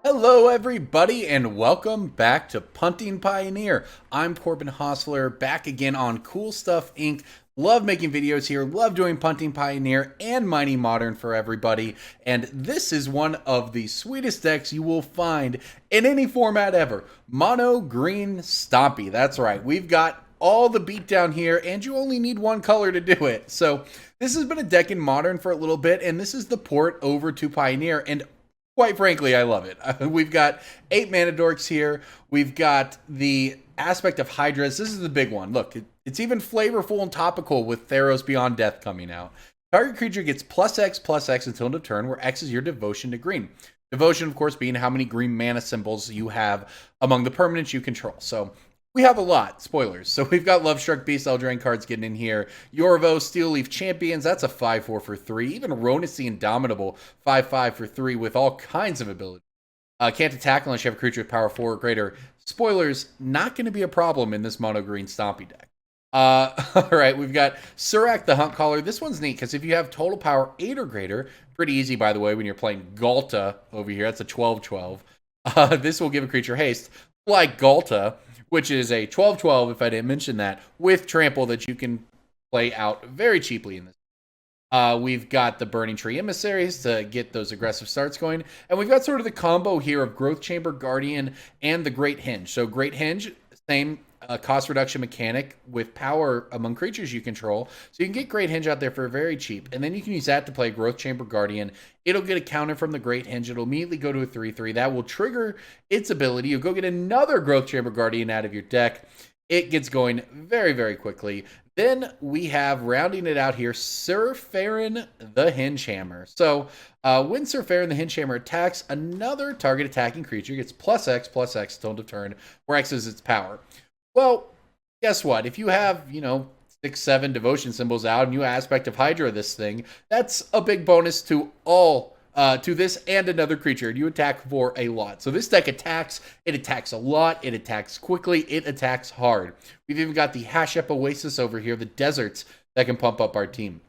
Hello, everybody, and welcome back to Punting Pioneer. I'm Corbin Hosler, back again on Cool Stuff Inc. Love making videos here, love doing Punting Pioneer and Mighty Modern for everybody, and this is one of the sweetest decks you will find in any format ever. Mono Green Stompy. That's right, we've got all the beatdown here, and you only need one color to do it. So this has been a deck in Modern for a little bit, and this is the port over to Pioneer, and quite frankly, I love it. We've got 8 mana dorks here. We've got the Aspect of Hydras. This is the big one. Look, it's even flavorful and topical with Theros Beyond Death coming out. Target creature gets +X/+X until end of turn, where X is your devotion to green. Devotion, of course, being how many green mana symbols you have among the permanents you control. So we have a lot. Spoilers. So we've got Lovestruck Beast, Eldraine cards getting in here. Yorvo, Steel Leaf Champions. That's a 5/4 for 3. Even Rhonas the Indomitable, 5/5 for 3 with all kinds of ability. Can't attack unless you have a creature with power 4 or greater. Spoilers, not going to be a problem in this mono green Stompy deck. All right, we've got Surrak the Hunt Caller. This one's neat because if you have total power 8 or greater, pretty easy, by the way, when you're playing Ghalta over here. That's a 12/12. This will give a creature haste, like Ghalta, which is a 12/12, if I didn't mention that, with Trample that you can play out very cheaply in this. We've got the Burning-Tree Emissaries to get those aggressive starts going. And we've got sort of the combo here of Growth Chamber Guardian and the Great Henge. So Great Henge, same cost reduction mechanic with power among creatures you control. So you can get Great Henge out there for very cheap. And then you can use that to play Growth Chamber Guardian. It'll get a counter from the Great Henge. It'll immediately go to a 3/3. That will trigger its ability. You'll go get another Growth Chamber Guardian out of your deck. It gets going very, very quickly. Then we have, rounding it out here, Syr Faren the Hengehammer. So when Syr Faren the Hengehammer attacks, another target attacking creature gets +X/+X till end of turn, where X is its power. Well, guess what? If you have, 6, 7 devotion symbols out and you Aspect of Hydra this thing, that's a big bonus to all to this and another creature. You attack for a lot. So this deck attacks. It attacks a lot. It attacks quickly. It attacks hard. We've even got the Hashep Oasis over here, the deserts that can pump up our team.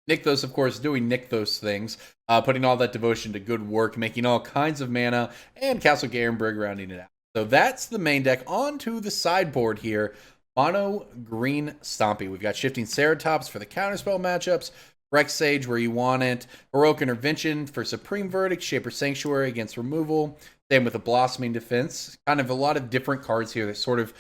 Nykthos, of course, doing Nykthos things, putting all that devotion to good work, making all kinds of mana, and Castle Garenbrig rounding it out. So that's the main deck. On to the sideboard here. Mono Green Stompy. We've got Shifting Ceratops for the counterspell matchups. Reclamation Sage where you want it. Heroic Intervention for Supreme Verdict. Shaper Sanctuary against removal. Same with the Blossoming Defense. Kind of a lot of different cards here that sort of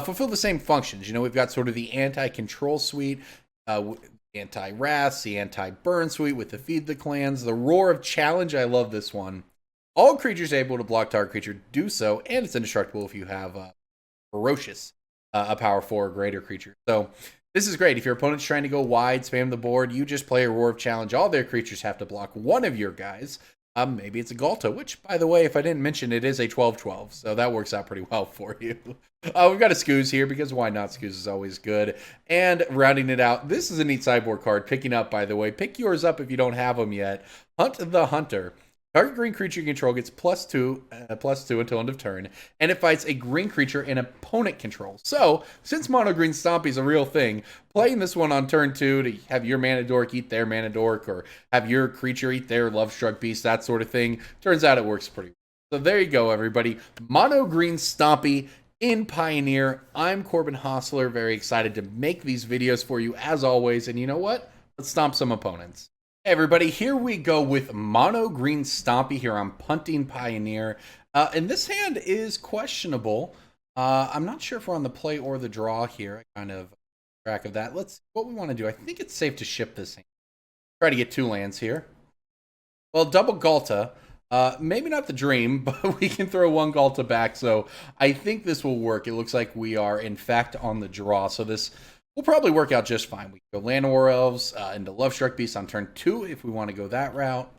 fulfill the same functions. We've got sort of the anti-control suite, anti-wrath, the anti-burn suite with the Feed the Clans. The Roar of Challenge. I love this one. All creatures able to block target creature do so, and it's indestructible if you have Ferocious, a power 4 or greater creature. So this is great. If your opponent's trying to go wide, spam the board, you just play a Roar of Challenge. All their creatures have to block one of your guys. Maybe it's a Ghalta, which, by the way, if I didn't mention, it is a 12/12, so that works out pretty well for you. We've got a Scooze here, because why not? Scooze is always good. And rounding it out, this is a neat sideboard card. Picking up, by the way. Pick yours up if you don't have them yet. Hunt the Hunter. Target green creature you control gets +2 until end of turn, and it fights a green creature in opponent control. So, since mono green Stompy is a real thing, playing this one on turn 2 to have your mana dork eat their mana dork, or have your creature eat their Lovestruck Beast, that sort of thing, turns out it works pretty well. So there you go, everybody. Mono green Stompy in Pioneer. I'm Corbin Hosler, very excited to make these videos for you as always, and you know what? Let's stomp some opponents. Hey everybody, here we go with Mono Green Stompy here on Punting Pioneer. And this hand is questionable. I'm not sure if we're on the play or the draw here. I kind of track of that. What we want to do, I think it's safe to ship this hand. Try to get 2 lands here. Well, double Ghalta. Maybe not the dream, but we can throw 1 Ghalta back. So I think this will work. It looks like we are, in fact, on the draw. So this will probably work out just fine. We can go Llanowar Elves into Lovestruck Beast on turn 2 if we want to go that route.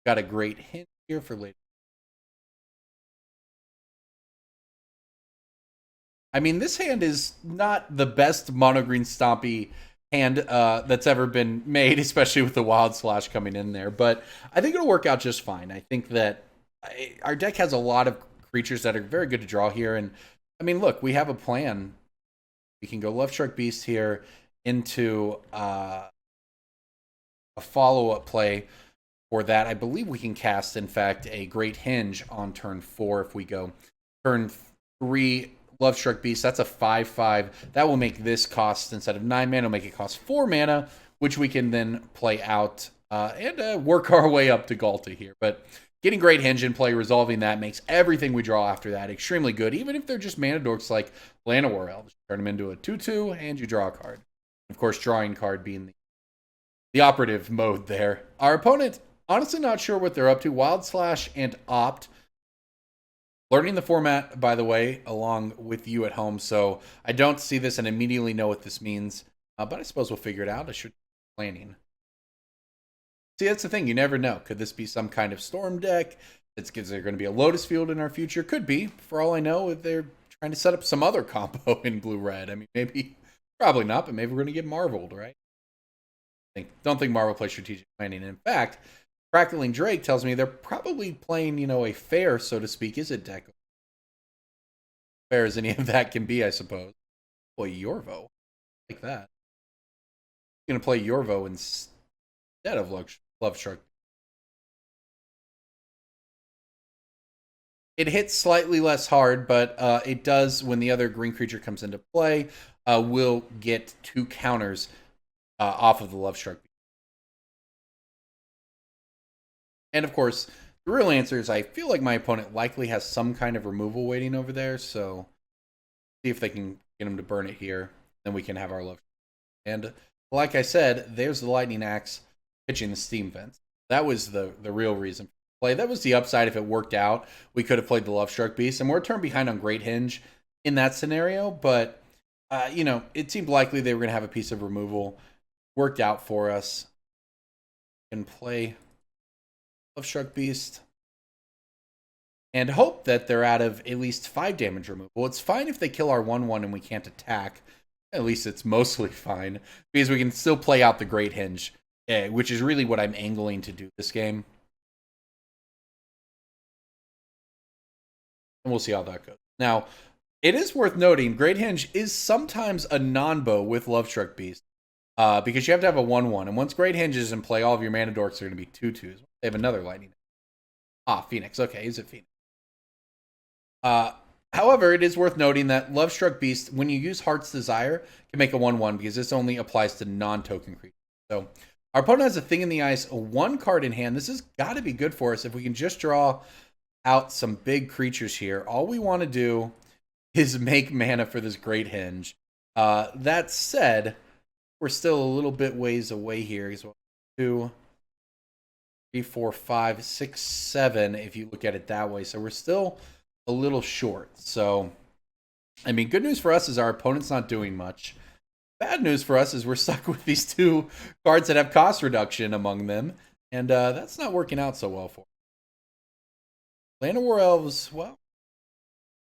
Got a Great Henge here for later. I mean, this hand is not the best mono green Stompy hand that's ever been made, especially with the Wild Slash coming in there. But I think it'll work out just fine. I think that our deck has a lot of creatures that are very good to draw here. And, I mean, look, we have a plan. We can go Lovestruck Beast here into a follow-up play for that. I believe we can cast, in fact, a Great Henge on turn 4 if we go turn 3 Lovestruck Beast. That's a 5/5. That will make this cost, instead of 9 mana, it'll make it cost 4 mana, which we can then play out and work our way up to Ghalta here. But getting Great Henge in play, resolving that, makes everything we draw after that extremely good, even if they're just mana dorks like Llanowar Elves. Turn them into a 2/2, and you draw a card. Of course, drawing card being the operative mode there. Our opponent, honestly not sure what they're up to. Wild Slash and Opt. Learning the format, by the way, along with you at home, so I don't see this and immediately know what this means, but I suppose we'll figure it out. I should be planning. See, that's the thing. You never know. Could this be some kind of storm deck? Is there going to be a Lotus Field in our future? Could be. For all I know, they're trying to set up some other combo in blue-red. I mean, maybe, probably not, but maybe we're going to get marveled, right? Don't think Marvel plays strategic planning. In fact, Crackling Drake tells me they're probably playing, you know, a fair, so to speak. Is it deck? Fair as any of that can be, I suppose. Boy, Yorvo. Like that. Going to play Yorvo instead of Lovestruck. It hits slightly less hard, but it does, when the other green creature comes into play, will get 2 counters off of the Lovestruck Beast. And of course, the real answer is I feel like my opponent likely has some kind of removal waiting over there, so see if they can get him to burn it here. Then we can have our love. And like I said, there's the Lightning Axe pitching the Steam Vents. That was the real reason for play. That was the upside if it worked out. We could have played the Lovestruck Beast, and we're a turn behind on Great Henge in that scenario, but you know, it seemed likely they were going to have a piece of removal. Worked out for us. And play Lovestruck Beast and hope that they're out of at least 5 damage removal. It's fine if they kill our 1/1 and we can't attack. At least it's mostly fine, because we can still play out the Great Henge, which is really what I'm angling to do this game. And we'll see how that goes. Now, it is worth noting, Great Henge is sometimes a non-bow with Lovestruck Beast, because you have to have a 1/1, and once Great Henge is in play, all of your mana dorks are going to be 2/2s. They have another lightning. Phoenix. Okay, is it Phoenix? However, it is worth noting that Lovestruck Beast, when you use Heart's Desire, can make a 1/1 because this only applies to non-token creatures. So our opponent has a Thing in the Ice, a 1 card in hand. This has got to be good for us if we can just draw out some big creatures here. All we want to do is make mana for this Great Henge. That said, we're still a little bit ways away here. He's 2, 3, 4, 5, 6, 7, if you look at it that way. So we're still a little short. So, I mean, good news for us is our opponent's not doing much. Bad news for us is we're stuck with these 2 cards that have cost reduction among them. And that's not working out so well for us. Llanowar Elves, well,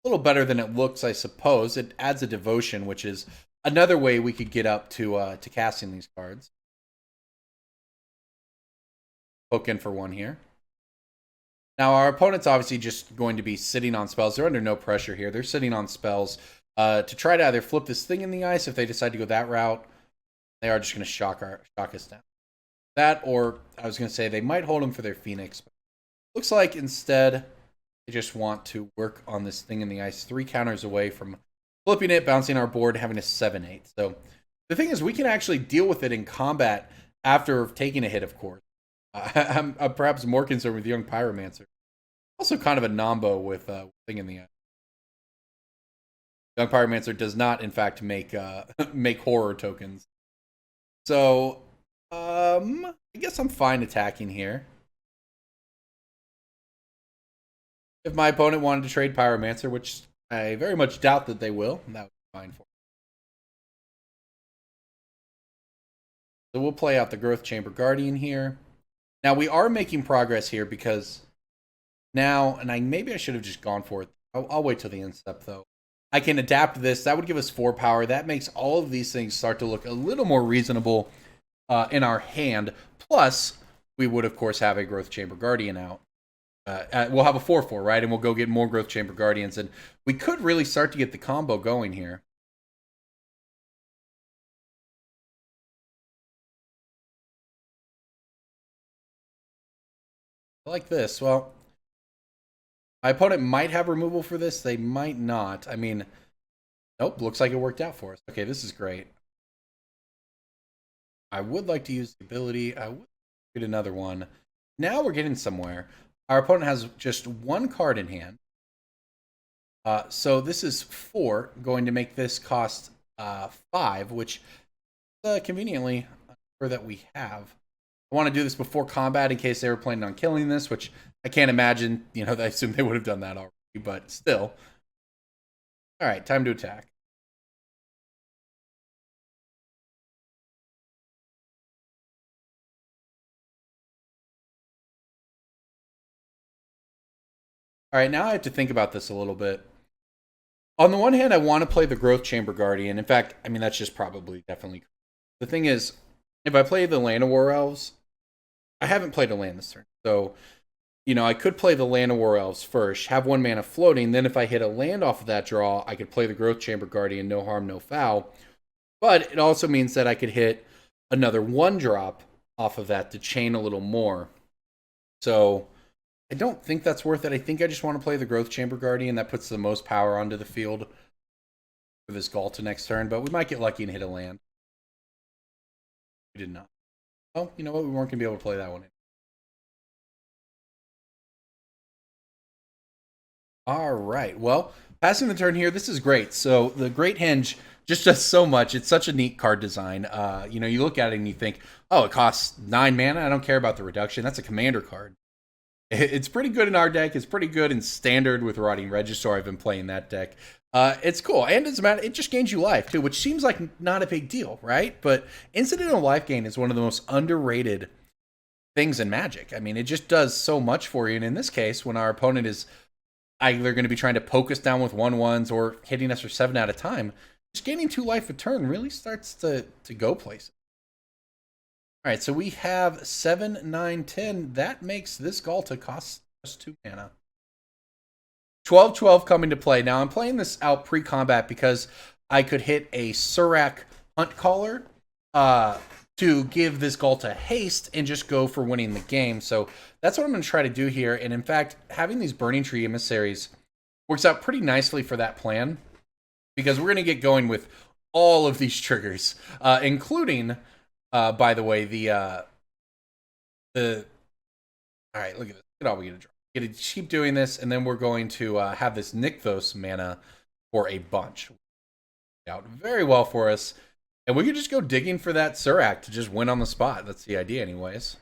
a little better than it looks, I suppose. It adds a Devotion, which is another way we could get up to casting these cards. Poke in for 1 here. Now, our opponent's obviously just going to be sitting on spells. They're under no pressure here. They're sitting on spells to try to either flip this Thing in the Ice if they decide to go that route. They are just going to shock us down. That, or I was going to say they might hold them for their Phoenix. But looks like instead they just want to work on this Thing in the Ice 3 counters away from flipping it, bouncing our board, having a 7/8. So the thing is, we can actually deal with it in combat after taking a hit, of course. I'm perhaps more concerned with Young Pyromancer. Also kind of a nombo with Thing in the Ice. Young Pyromancer does not, in fact, make horror tokens. So, I guess I'm fine attacking here. If my opponent wanted to trade Pyromancer, which I very much doubt that they will, that would be fine for me. So we'll play out the Growth Chamber Guardian here. Now, we are making progress here because now, and maybe I should have just gone for it. I'll wait till the end step, though. I can adapt this. That would give us 4 power. That makes all of these things start to look a little more reasonable in our hand. Plus, we would, of course, have a Growth Chamber Guardian out. We'll have a 4/4, right? And we'll go get more Growth Chamber Guardians. And we could really start to get the combo going here. like this. Well, my opponent might have removal for this. They might not. I mean, nope, looks like it worked out for us. Okay, this is great. I would like to use the ability. I would get another one. Now we're getting somewhere. Our opponent has just one card in hand. So this is 4, going to make this cost 5, which conveniently that we have. I want to do this before combat in case they were planning on killing this, which I can't imagine. You know, I assume they would have done that already, but still. All right, time to attack. All right, now I have to think about this a little bit. On the one hand, I want to play the Growth Chamber Guardian. In fact, I mean, that's just probably definitely. The thing is, if I play the Llanowar Elves, I haven't played a land this turn. So, you know, I could play the Llanowar Elves first, have 1 mana floating. Then if I hit a land off of that draw, I could play the Growth Chamber Guardian, no harm, no foul. But it also means that I could hit another 1-drop off of that to chain a little more. So I don't think that's worth it. I think I just want to play the Growth Chamber Guardian. That puts the most power onto the field for this Ghalta next turn. But we might get lucky and hit a land. We did not. Oh, you know what? We weren't going to be able to play that one. All right. Well, passing the turn here, this is great. So the Great Henge just does so much. It's such a neat card design. You know, you look at it and you think, oh, it costs 9 mana. I don't care about the reduction. That's a commander card. It's pretty good in our deck. It's pretty good in standard with Rotting Regisaur. I've been playing that deck. It's cool. And as a matter, it just gains you life too, which seems like not a big deal, right? But incidental life gain is one of the most underrated things in Magic. I mean, it just does so much for you. And in this case, when our opponent is either going to be trying to poke us down with 1/1s or hitting us for 7 at a time, just gaining 2 life a turn really starts to go places. All right, so we have 7, 9, 10. That makes this Ghalta cost just 2 mana. 12/12 coming to play. Now, I'm playing this out pre-combat because I could hit a Surrak Hunt Caller to give this Ghalta haste and just go for winning the game. So that's what I'm going to try to do here. And in fact, having these Burning-Tree Emissaries works out pretty nicely for that plan because we're going to get going with all of these triggers, including... by the way, all right, look at this. Look at all we get to draw. Get to keep doing this, and then we're going to have this Nykthos mana for a bunch. Out very well for us. And we could just go digging for that Surrak to just win on the spot. That's the idea anyways.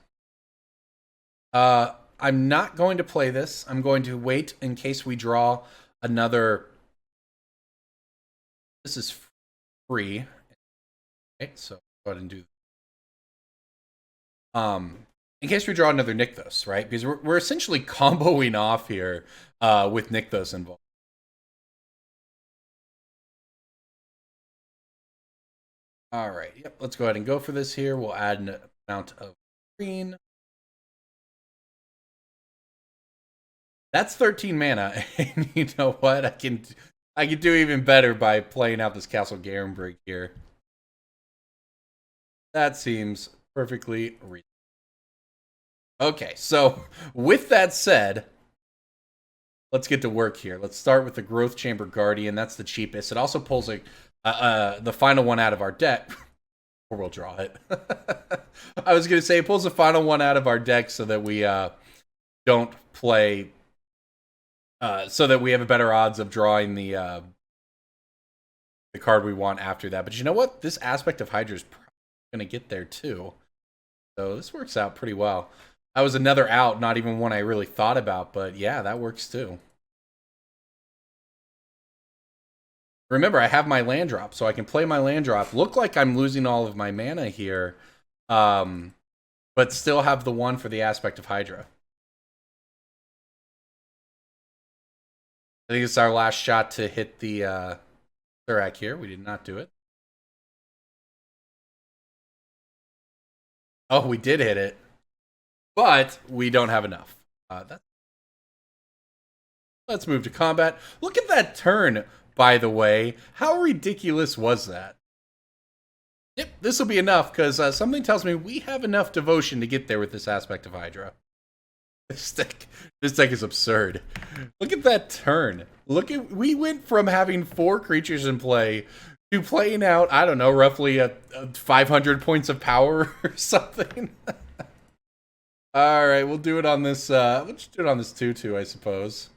I'm not going to play this. I'm going to wait in case we draw another. This is free. Okay, so go ahead and do in case we draw another Nykthos, right? Because we're essentially comboing off here with Nykthos involved. All right, yep, let's go ahead and go for this here. We'll add an amount of green. That's 13 mana, and you know what? I can do even better by playing out this Castle Garenbrig here. That seems perfectly reasonable. Okay, so with that said, let's get to work here. Let's start with the Growth Chamber Guardian. That's the cheapest. It also pulls the final one out of our deck. Or we'll draw it. I was going to say it pulls the final one out of our deck so that we don't play... so that we have a better odds of drawing the card we want after that. But you know what? This Aspect of Hydra is probably going to get there too. So this works out pretty well. That was another out, not even one I really thought about, but yeah, that works too. Remember, I have my land drop, so I can play my land drop. Look like I'm losing all of my mana here, but still have the one for the Aspect of Hydra. I think it's our last shot to hit the Surrak here. We did not do it. Oh, we did hit it. But we don't have enough. Let's move to combat. Look at that turn, by the way. How ridiculous was that? Yep, this will be enough, because something tells me we have enough devotion to get there with this Aspect of Hydra. This deck is absurd. Look at that turn. We went from having 4 creatures in play to playing out, I don't know, roughly a 500 points of power or something. All right, we'll do it on this. We'll just do it on this 2/2, I suppose.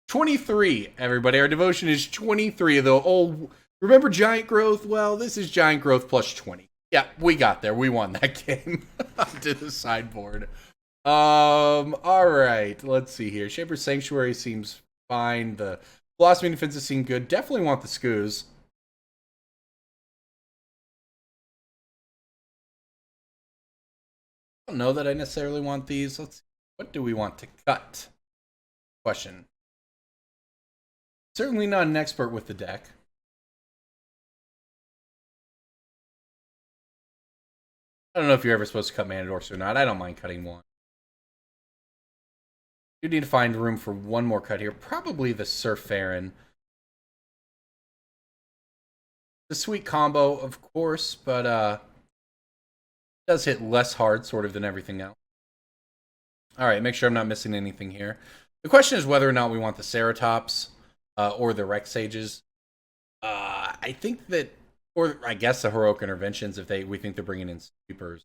23, everybody. Our devotion is 23. Though, oh, remember Giant Growth? Well, this is Giant Growth plus 20. Yeah, we got there. We won that game. To the sideboard. All right. Let's see here. Shaper's Sanctuary seems fine. The Blossoming Defenses seem good. Definitely want the Skoos. I don't know that I necessarily want these. Let's see. What do we want to cut? Question. Certainly not an expert with the deck. I don't know if you're ever supposed to cut mana dorks or not. I don't mind cutting one. You need to find room for one more cut here. Probably the Syr Faren. The sweet combo, of course, but does hit less hard, sort of, than everything else. All right, make sure I'm not missing anything here. The question is whether or not we want the Ceratops or the Rec Sages. I think that, or I guess the Heroic Interventions if we think they're bringing in sweepers.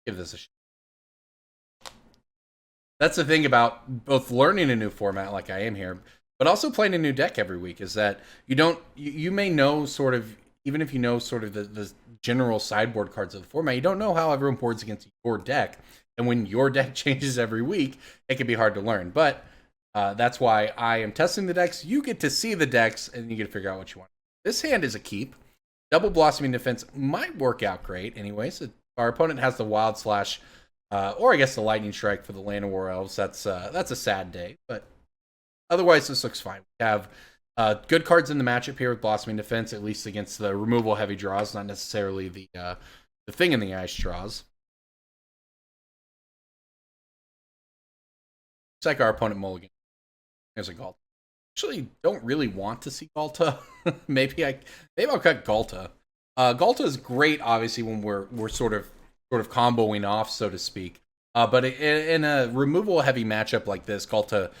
Give this a shot. That's the thing about both learning a new format like I am here, but also playing a new deck every week is that you may know sort of, even if you know sort of the general sideboard cards of the format, you don't know how everyone boards against your deck. And when your deck changes every week, it can be hard to learn. But that's why I am testing the decks. You get to see the decks, and you get to figure out what you want. This hand is a keep. Double Blossoming Defense might work out great anyways. Our opponent has the Wild Slash, or I guess the Lightning Strike for the Llanowar Elves. That's a sad day, but otherwise this looks fine. We have good cards in the matchup here with Blossoming Defense, at least against the removal heavy draws, not necessarily the thing in the ice draws. Looks like our opponent mulligan. There's a Ghalta. Actually, don't really want to see Ghalta. maybe I'll cut Ghalta. Ghalta is great, obviously, when we're sort of comboing off, so to speak. But in a removal heavy matchup like this, Ghalta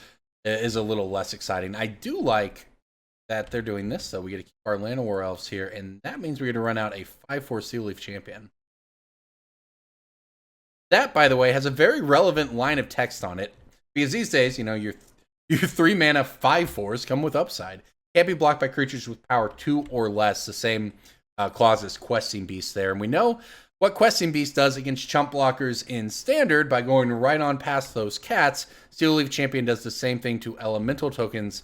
is a little less exciting. I do like that they're doing this, though. We get to keep our Llanowar Elves here, and that means we're going to run out a 5/4 Seal Leaf Champion. That, by the way, has a very relevant line of text on it, because these days, your 3-mana 5/4s come with upside. Can't be blocked by creatures with power 2 or less, the same clause as Questing Beast there. And we know what Questing Beast does against chump blockers in Standard by going right on past those cats. Steel Leaf Champion does the same thing to elemental tokens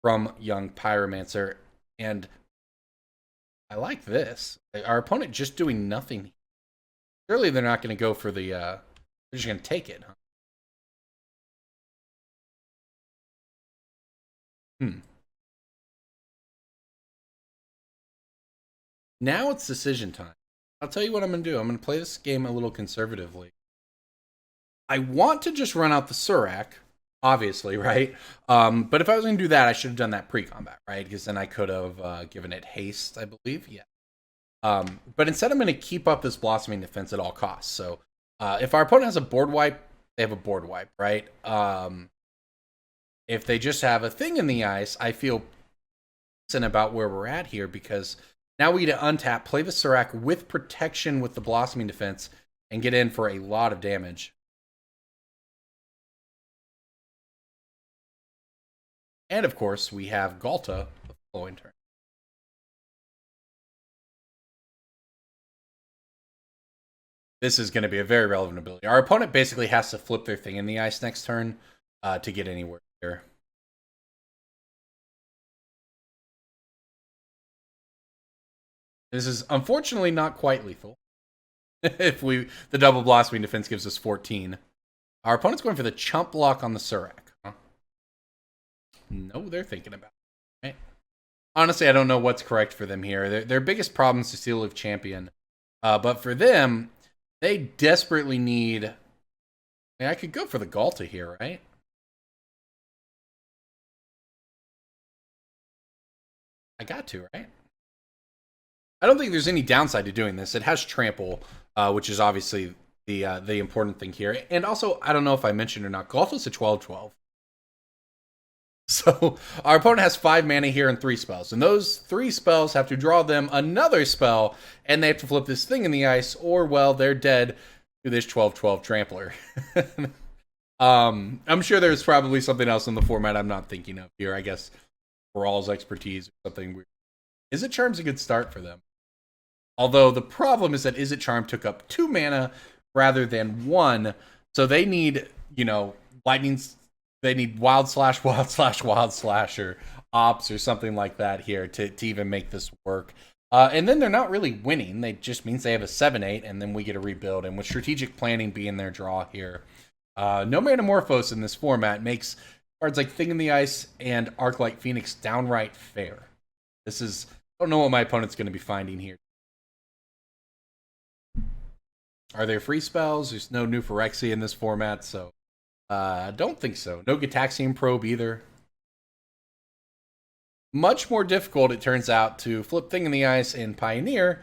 from Young Pyromancer. And I like this. Our opponent just doing nothing. Surely they're not going to go for the... they're just going to take it, huh? Now it's decision time. I'll tell you what I'm going to do. I'm going to play this game a little conservatively. I want to just run out the Surrak, obviously, right? But if I was going to do that, I should have done that pre-combat, right? Because then I could have given it haste, I believe. Yeah. But instead, I'm going to keep up this Blossoming Defense at all costs. So if our opponent has a board wipe, they have a board wipe, right? If they just have a thing in the ice, I feel decent about where we're at here, because now we get to untap, play the Surrak with protection with the Blossoming Defense, and get in for a lot of damage. And of course, we have Ghalta the following turn. This is going to be a very relevant ability. Our opponent basically has to flip their thing in the ice next turn to get anywhere here. This is unfortunately not quite lethal. If the double Blossoming Defense gives us 14. Our opponent's going for the chump block on the Surrak. Huh? No, they're thinking about it. Right? Honestly, I don't know what's correct for them here. Their biggest problem is to Steel Leaf Champion. But for them, they desperately need... I could go for the Ghalta here, right? I got to, right? I don't think there's any downside to doing this. It has trample, which is obviously the important thing here. And also, I don't know if I mentioned or not, Ghalta's a 12/12. So our opponent has 5 mana here and 3 spells. And those 3 spells have to draw them another spell, and they have to flip this thing in the ice, or, well, they're dead to this 12/12 trampler. I'm sure there's probably something else in the format I'm not thinking of here. I guess Thrall's expertise or something weird. Izzet Charm's a good start for them. Although the problem is that Izzet Charm took up 2 mana rather than 1. So they need, lightnings. They need Wild Slash, Wild Slash, Wild Slash, or Ops or something like that here to even make this work. And then they're not really winning. They just means they have a 7/8, and then we get a rebuild. And with strategic planning being their draw here, no Manamorphose in this format makes cards like Thing in the Ice and Arclight Phoenix downright fair. I don't know what my opponent's going to be finding here. Are there free spells? There's no new Phyrexia in this format, so I don't think so. No Gitaxian Probe either. Much more difficult, it turns out, to flip Thing in the Ice in Pioneer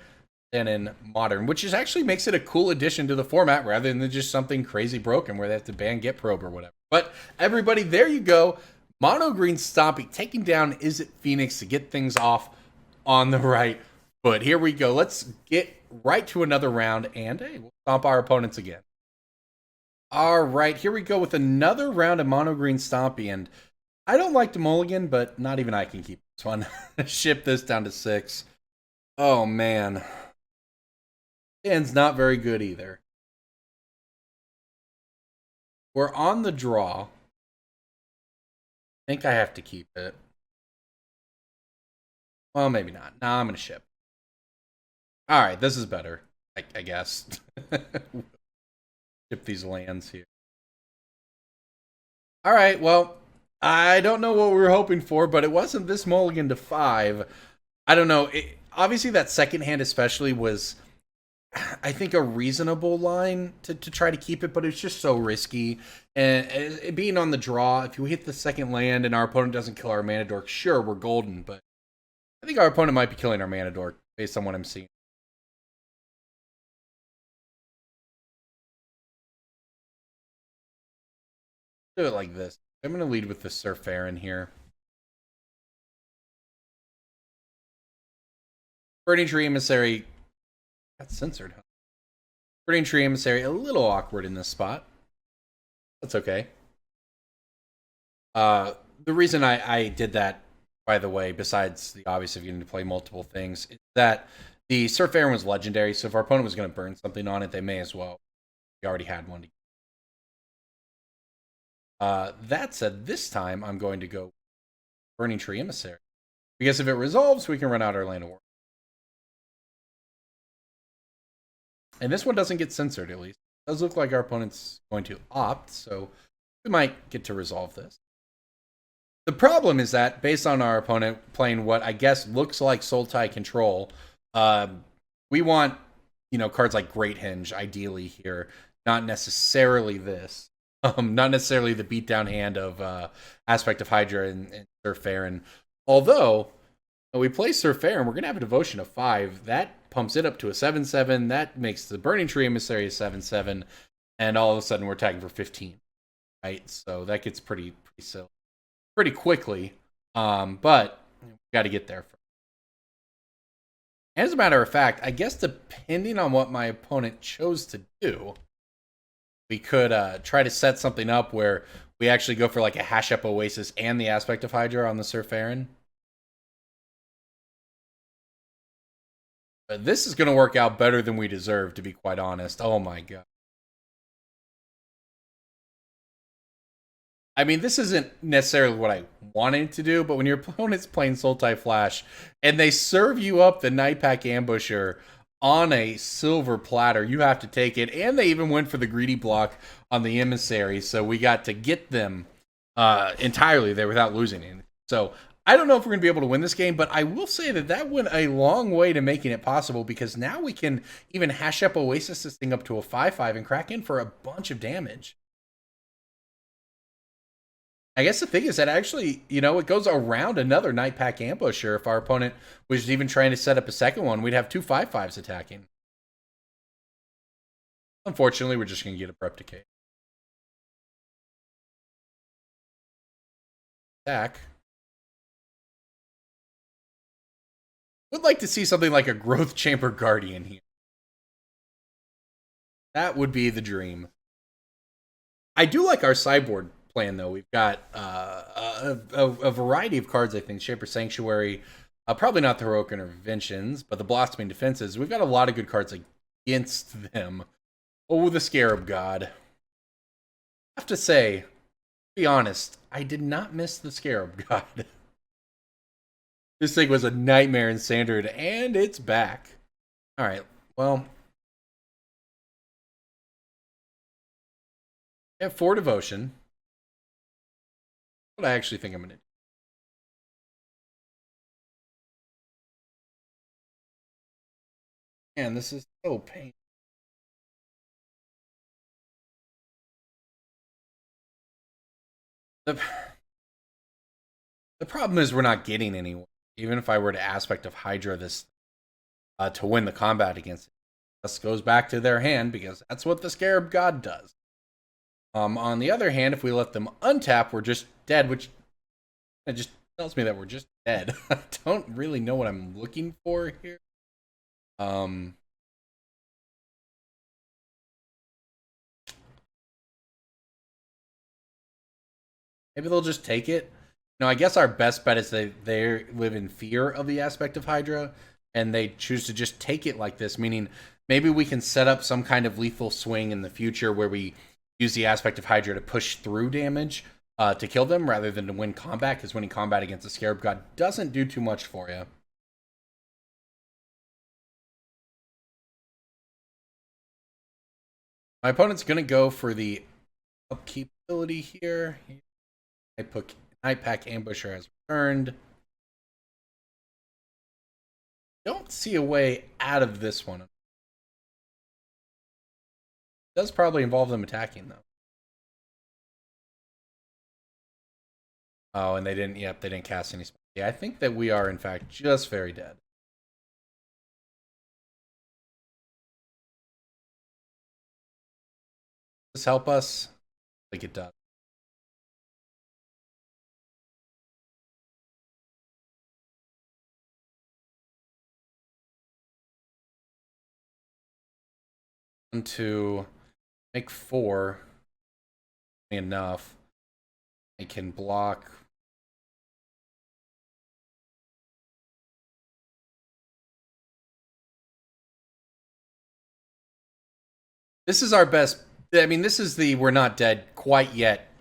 than in Modern, which actually makes it a cool addition to the format rather than just something crazy broken where they have to ban Get Probe or whatever. But everybody, there you go. Mono Green Stompy taking down Izzet Phoenix to get things off on the right foot. Here we go. Let's get right to another round, and hey, we'll stomp our opponents again. All right, here we go with another round of Mono Green Stompy, and I don't like to mulligan, but not even I can keep this one. Ship this down to 6. Oh, man. Hand's not very good either. We're on the draw. I think I have to keep it. Well, maybe not. Nah, I'm going to ship. All right, this is better, I guess. Ship these lands here. All right, well, I don't know what we were hoping for, but it wasn't this mulligan to 5. I don't know. Obviously, that second hand especially was, I think, a reasonable line to try to keep it, but it's just so risky. And it being on the draw, if you hit the second land and our opponent doesn't kill our mana dork, sure, we're golden, but I think our opponent might be killing our mana dork based on what I'm seeing. Do it like this. I'm going to lead with the Syr Faren here. Burning-Tree Emissary got censored, huh? Burning-Tree Emissary, a little awkward in this spot. That's okay. The reason I did that, by the way, besides the obvious of getting to play multiple things, is that the Syr Faren was legendary, so if our opponent was going to burn something on it, they may as well. We already had one. That said, this time I'm going to go Burning-Tree Emissary. Because if it resolves, we can run out our Llanowar. And this one doesn't get censored, at least. It does look like our opponent's going to opt, so we might get to resolve this. The problem is that, based on our opponent playing what I guess looks like Sultai Control, we want, cards like Great Henge, ideally here, not necessarily this. Not necessarily the beatdown hand of Aspect of Hydra and Syr Faren. Although, when we play Syr Faren, we're going to have a devotion of 5. That pumps it up to a 7/7. That makes the Burning-Tree Emissary a 7/7. And all of a sudden, we're tagging for 15. Right? So that gets pretty silly. Pretty quickly. But we got to get there first. As a matter of fact, I guess depending on what my opponent chose to do, we could try to set something up where we actually go for like a Hashep Oasis and the Aspect of Hydra on the Syr Faren. But this is going to work out better than we deserve, to be quite honest. Oh my god. I mean, this isn't necessarily what I wanted to do, but when your opponent's playing Sultai Flash and they serve you up the Nightpack Ambusher on a silver platter, you have to take it. And they even went for the greedy block on the Emissary, so we got to get them entirely there without losing it. So I don't know if we're going to be able to win this game, but I will say that went a long way to making it possible, because now we can even Hashep Oasis this thing up to a 5/5 and crack in for a bunch of damage. I guess the thing is that actually, you know, it goes around another Night Pack Ambusher. If our opponent was even trying to set up a second one, we'd have two 5/5s attacking. Unfortunately, we're just going to get a Prep Decay. Attack. Would like to see something like a Growth Chamber Guardian here. That would be the dream. I do like our sideboard plan, though. We've got a variety of cards, I think. Shaper Sanctuary, probably not the Heroic Interventions, but the Blossoming Defenses. We've got a lot of good cards against them. Oh, the Scarab God. I have to say, to be honest, I did not miss the Scarab God. This thing was a nightmare in Standard, and it's back. All right, well, I have 4 Devotion. What I actually think I'm going to do. Man, this is so painful. The problem is we're not getting anywhere. Even if I were to Aspect of Hydra this to win the combat against it, this goes back to their hand because that's what the Scarab God does. On the other hand, if we let them untap, we're just dead, which it just tells me that we're just dead. I don't really know what I'm looking for here. Maybe they'll just take it. No, I guess our best bet is they live in fear of the Aspect of Hydra, and they choose to just take it like this, meaning maybe we can set up some kind of lethal swing in the future where we use the Aspect of Hydra to push through damage to kill them rather than to win combat, because winning combat against the Scarab God doesn't do too much for you. My opponent's going to go for the upkeep ability here. I put Night Pack Ambusher has returned. Don't see a way out of this one. It does probably involve them attacking, though. Oh, and they didn't, yep, they didn't cast any spells. Yeah, I think that we are, in fact, just very dead. Does this help us? I think it does. To make 4 enough. I can block. This is our best. I mean, this is the we're not dead quite yet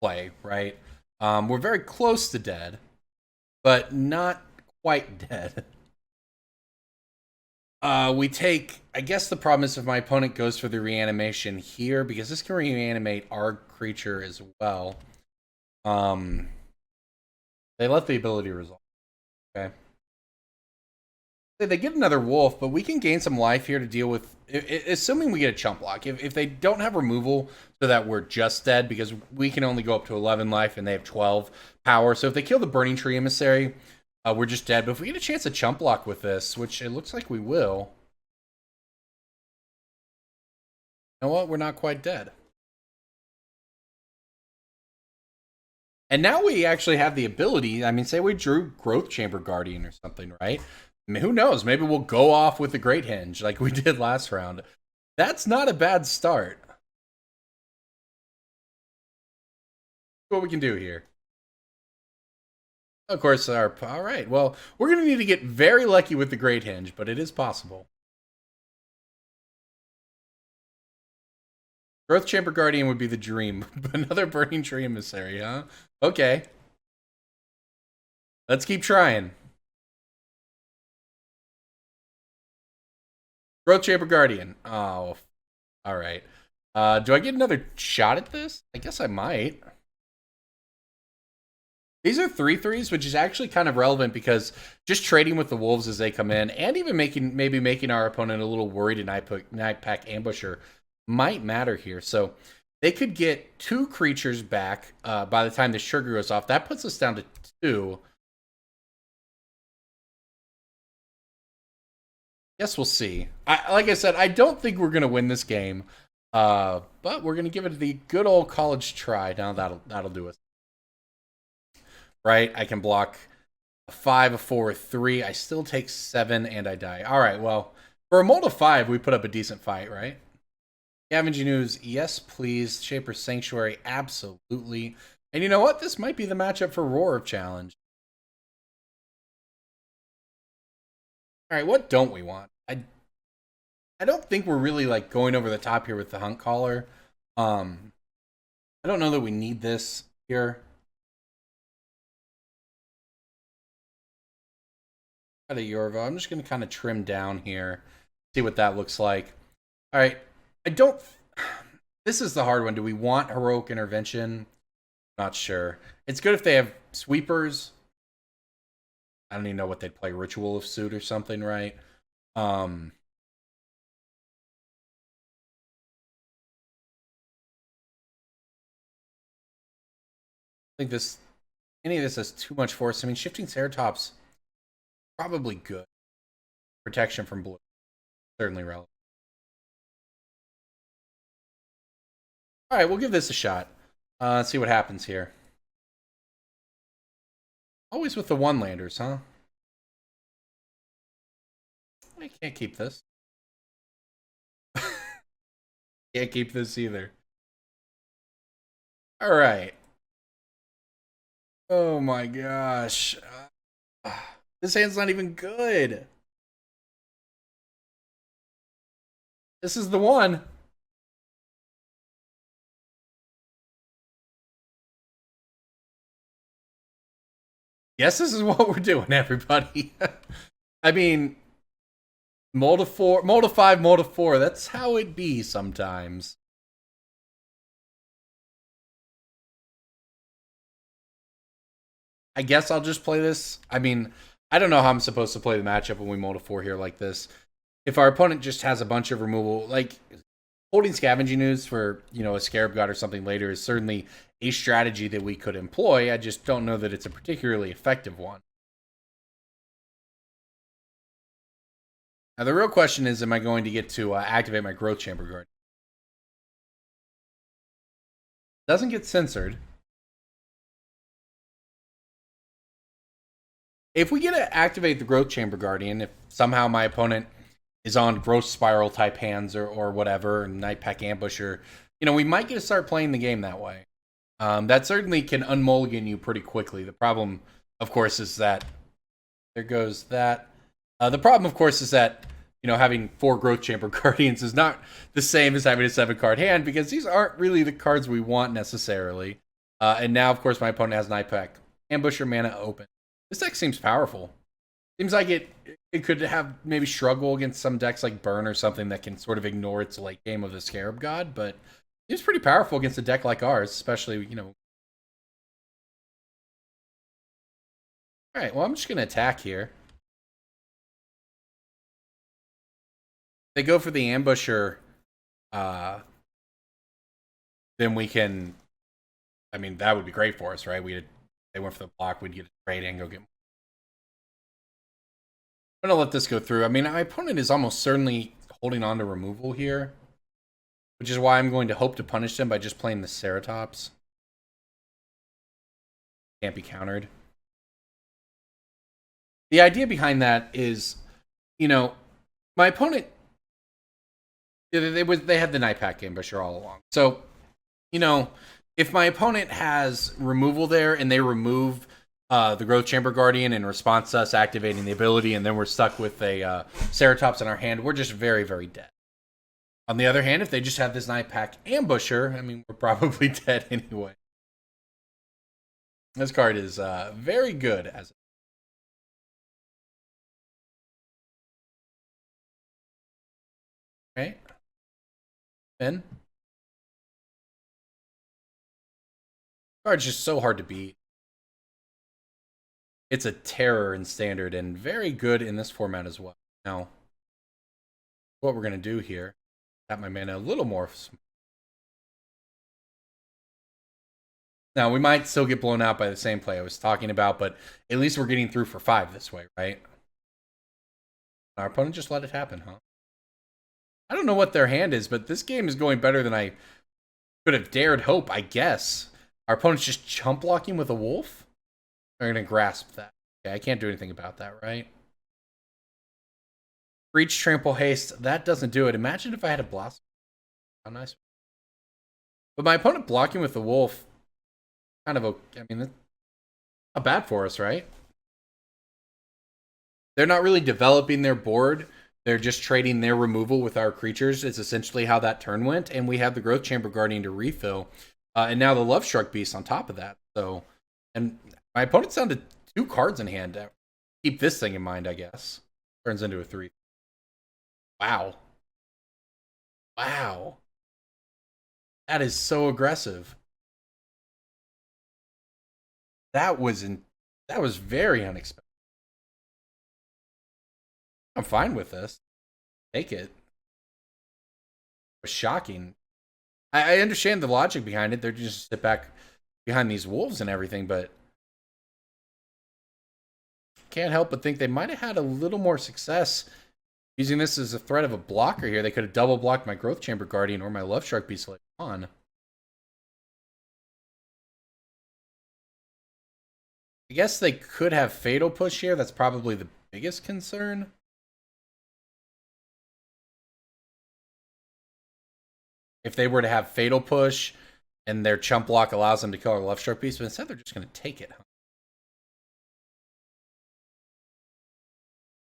play, right? We're very close to dead, but not quite dead. We take, I guess the problem is if my opponent goes for the reanimation here, because this can reanimate our creature as well. They let the ability resolve. Okay. They get another wolf, but we can gain some life here to deal with, assuming we get a chump block. If they don't have removal so that we're just dead, because we can only go up to 11 life and they have 12 power. So if they kill the Burning-Tree Emissary, we're just dead. But if we get a chance to chump block with this, which it looks like we will, you know what? We're not quite dead. And now we actually have the ability, I mean, say we drew Growth Chamber Guardian or something, right? I mean, who knows? Maybe we'll go off with the Great Henge like we did last round. That's not a bad start. What we can do here. Of course, all right. Well, we're going to need to get very lucky with the Great Henge, but it is possible. Growth Chamber Guardian would be the dream. Another Burning-Tree Emissary, huh? Okay. Let's keep trying. Growth Chamber Guardian. Oh, all right. Do I get another shot at this? I guess I might. These are 3/3s, which is actually kind of relevant because just trading with the wolves as they come in, and even maybe making our opponent a little worried in Night Pack Ambusher might matter here. So They could get 2 creatures back by the time the trigger goes off. That puts us down to 2. Guess we'll see. Like I said, I don't think we're going to win this game. But we're going to give it the good old college try. Now that'll do it. Right? I can block a 5, a 4, a 3. I still take 7, and I die. All right, well, for a mold of 5, we put up a decent fight, right? Scavenging Ooze, yes, please. Shaper Sanctuary, absolutely. And you know what? This might be the matchup for Roar of Challenge. All right, what don't we want? I don't think we're really like going over the top here with the Hunt Caller. I don't know that we need this here. Got a Yorvo. I'm just going to kind of trim down here, see what that looks like. All right, I don't. This is the hard one. Do we want Heroic Intervention? Not sure. It's good if they have sweepers. I don't even know what they'd play. Ritual of Suit or something, right? I think any of this has too much force. I mean, Shifting Ceratops, probably good. Protection from blue, certainly relevant. All right, we'll give this a shot. Let's see what happens here. Always with the one-landers, huh? I can't keep this. Can't keep this either. All right. Oh my gosh. This hand's not even good. This is the one. Yes, this is what we're doing, everybody. I mean, mold of 4, mold of 5, mold of 4. That's how it be sometimes. I guess I'll just play this. I mean, I don't know how I'm supposed to play the matchup when we mold a 4 here like this. If our opponent just has a bunch of removal, like holding Scavenging Ooze for, you know, a Scarab God or something later is certainly a strategy that we could employ. I just don't know that it's a particularly effective one. Now, the real question is, am I going to get to activate my Growth Chamber Guard? Doesn't get censored. If we get to activate the Growth Chamber Guardian, if somehow my opponent is on Growth Spiral type hands or whatever, Night Pack Ambusher, you know, we might get to start playing the game that way. That certainly can unmulligan you pretty quickly. The problem, of course, is that there goes that. The problem, of course, is that, you know, having 4 Growth Chamber Guardians is not the same as having a 7-card hand, because these aren't really the cards we want necessarily. And now, of course, my opponent has Night Pack Ambusher, mana open. This deck seems powerful. Seems like it could have maybe struggle against some decks like Burn or something that can sort of ignore its late game of the Scarab God, but it's pretty powerful against a deck like ours, especially, you know. All right, well, I'm just going to attack here. They go for the Ambusher, then we can, I mean, that would be great for us, right? They went for the block, we'd get a trade and go get more. I'm going to let this go through. I mean, my opponent is almost certainly holding on to removal here, which is why I'm going to hope to punish them by just playing the Ceratops. Can't be countered. The idea behind that is, you know, my opponent, they had the Night Pack Ambusher all along. So, you know, if my opponent has removal there and they remove the Growth Chamber Guardian in response to us activating the ability, and then we're stuck with a Ceratops in our hand, we're just very, very dead. On the other hand, if they just have this Night Pack Ambusher, I mean, we're probably dead anyway. This card is very good as okay. Then card's just so hard to beat. It's a terror in Standard and very good in this format as well. Now, what we're going to do here, tap my mana a little more. Now, we might still get blown out by the same play I was talking about, but at least we're getting through for 5 this way, right? Our opponent just let it happen, huh? I don't know what their hand is, but this game is going better than I could have dared hope, I guess. Our opponent's just chump blocking with a wolf? They're going to grasp that. Okay, I can't do anything about that, right? Breach, Trample, Haste. That doesn't do it. Imagine if I had a Blossom. How nice. But my opponent blocking with the wolf, kind of okay. I mean, that's not bad for us, right? They're not really developing their board. They're just trading their removal with our creatures. It's essentially how that turn went. And we have the Growth Chamber Guardian to refill. And now the Lovestruck Beast on top of that. So, and my opponent's down to 2 cards in hand. Keep this thing in mind, I guess. Turns into a 3. Wow. Wow. That is so aggressive. That was very unexpected. I'm fine with this. Take it. It was shocking. I understand the logic behind it. They're just sit back behind these wolves and everything, but can't help but think they might have had a little more success using this as a threat of a blocker here. They could have double blocked my Growth Chamber Guardian or my Lovestruck Beast later on. I guess they could have Fatal Push here. That's probably the biggest concern. If they were to have Fatal Push and their chump block allows them to kill our Lovestruck Beast, but instead they're just going to take it.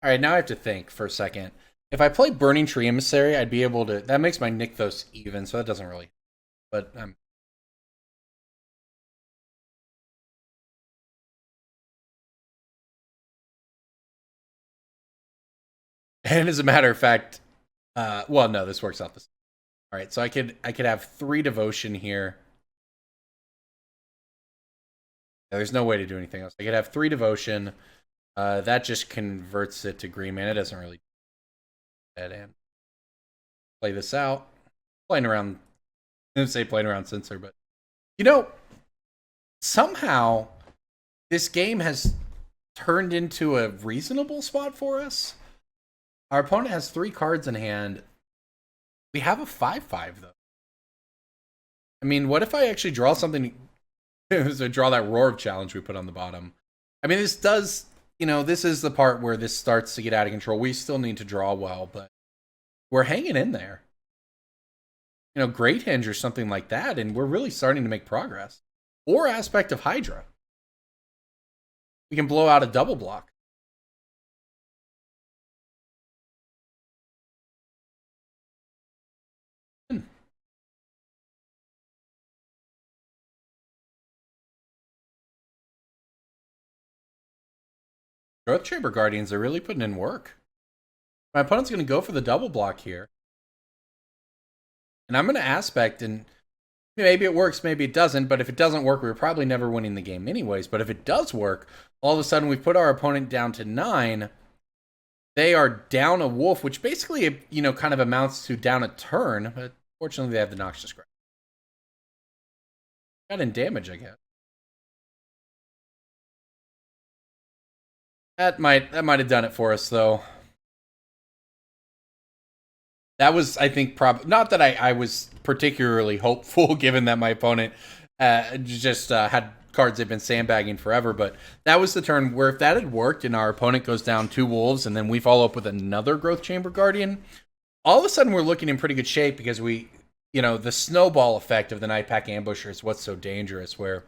All right, now I have to think for a second. If I play Burning-Tree Emissary, I'd be able to... That makes my Nykthos even, so that doesn't really... But and as a matter of fact, well, no, this works out this. All right, so I could have 3 Devotion here. Yeah, there's no way to do anything else. I could have 3 Devotion. That just converts it to green mana. It doesn't really dead end. Play this out. Playing around. I didn't say playing around Censor, but you know, somehow this game has turned into a reasonable spot for us. Our opponent has 3 cards in hand. We have a 5/5 though. I mean, what if I actually draw something? So draw that Roar of Challenge we put on the bottom. I mean, this does, you know, this is the part where this starts to get out of control. We still need to draw well, but we're hanging in there. You know, Great Henge or something like that, and we're really starting to make progress. Or Aspect of Hydra. We can blow out a double block. Growth Chamber Guardians are really putting in work. My opponent's going to go for the double block here. And I'm going to Aspect, and maybe it works, maybe it doesn't. But if it doesn't work, we're probably never winning the game anyways. But if it does work, all of a sudden we put our opponent down to 9. They are down a wolf, which basically, you know, kind of amounts to down a turn. But fortunately, they have the Noxious Grasp. Got in damage, I guess. That might have done it for us, though. That was, I think, not that I was particularly hopeful, given that my opponent just had cards they've been sandbagging forever. But that was the turn where if that had worked and our opponent goes down 2 wolves and then we follow up with another Growth Chamber Guardian, all of a sudden we're looking in pretty good shape because we, you know, the snowball effect of the Night Pack Ambusher is what's so dangerous, where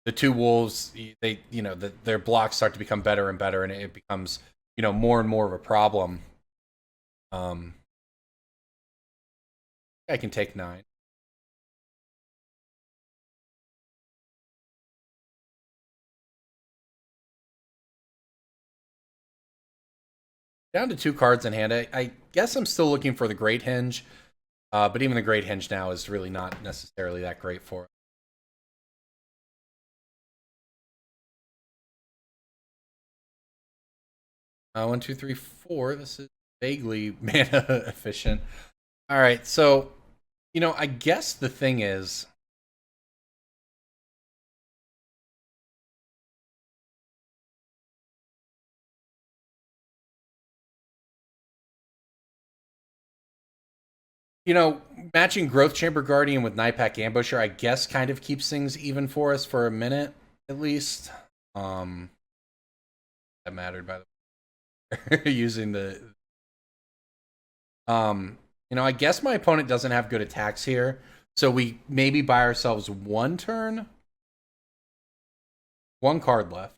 the 2 wolves, they, you know, their blocks start to become better and better, and it becomes, you know, more and more of a problem. I can take 9. Down to 2 cards in hand. I guess I'm still looking for the Great Henge, but even the Great Henge now is really not necessarily that great for it. 1, 2, 3, 4. This is vaguely mana efficient. All right, so, you know, I guess the thing is, You know, matching Growth Chamber Guardian with Nightpack Ambusher, I guess, kind of keeps things even for us for a minute, at least. That mattered, by the way. Using the... you know, I guess my opponent doesn't have good attacks here, so we maybe buy ourselves one turn. One card left.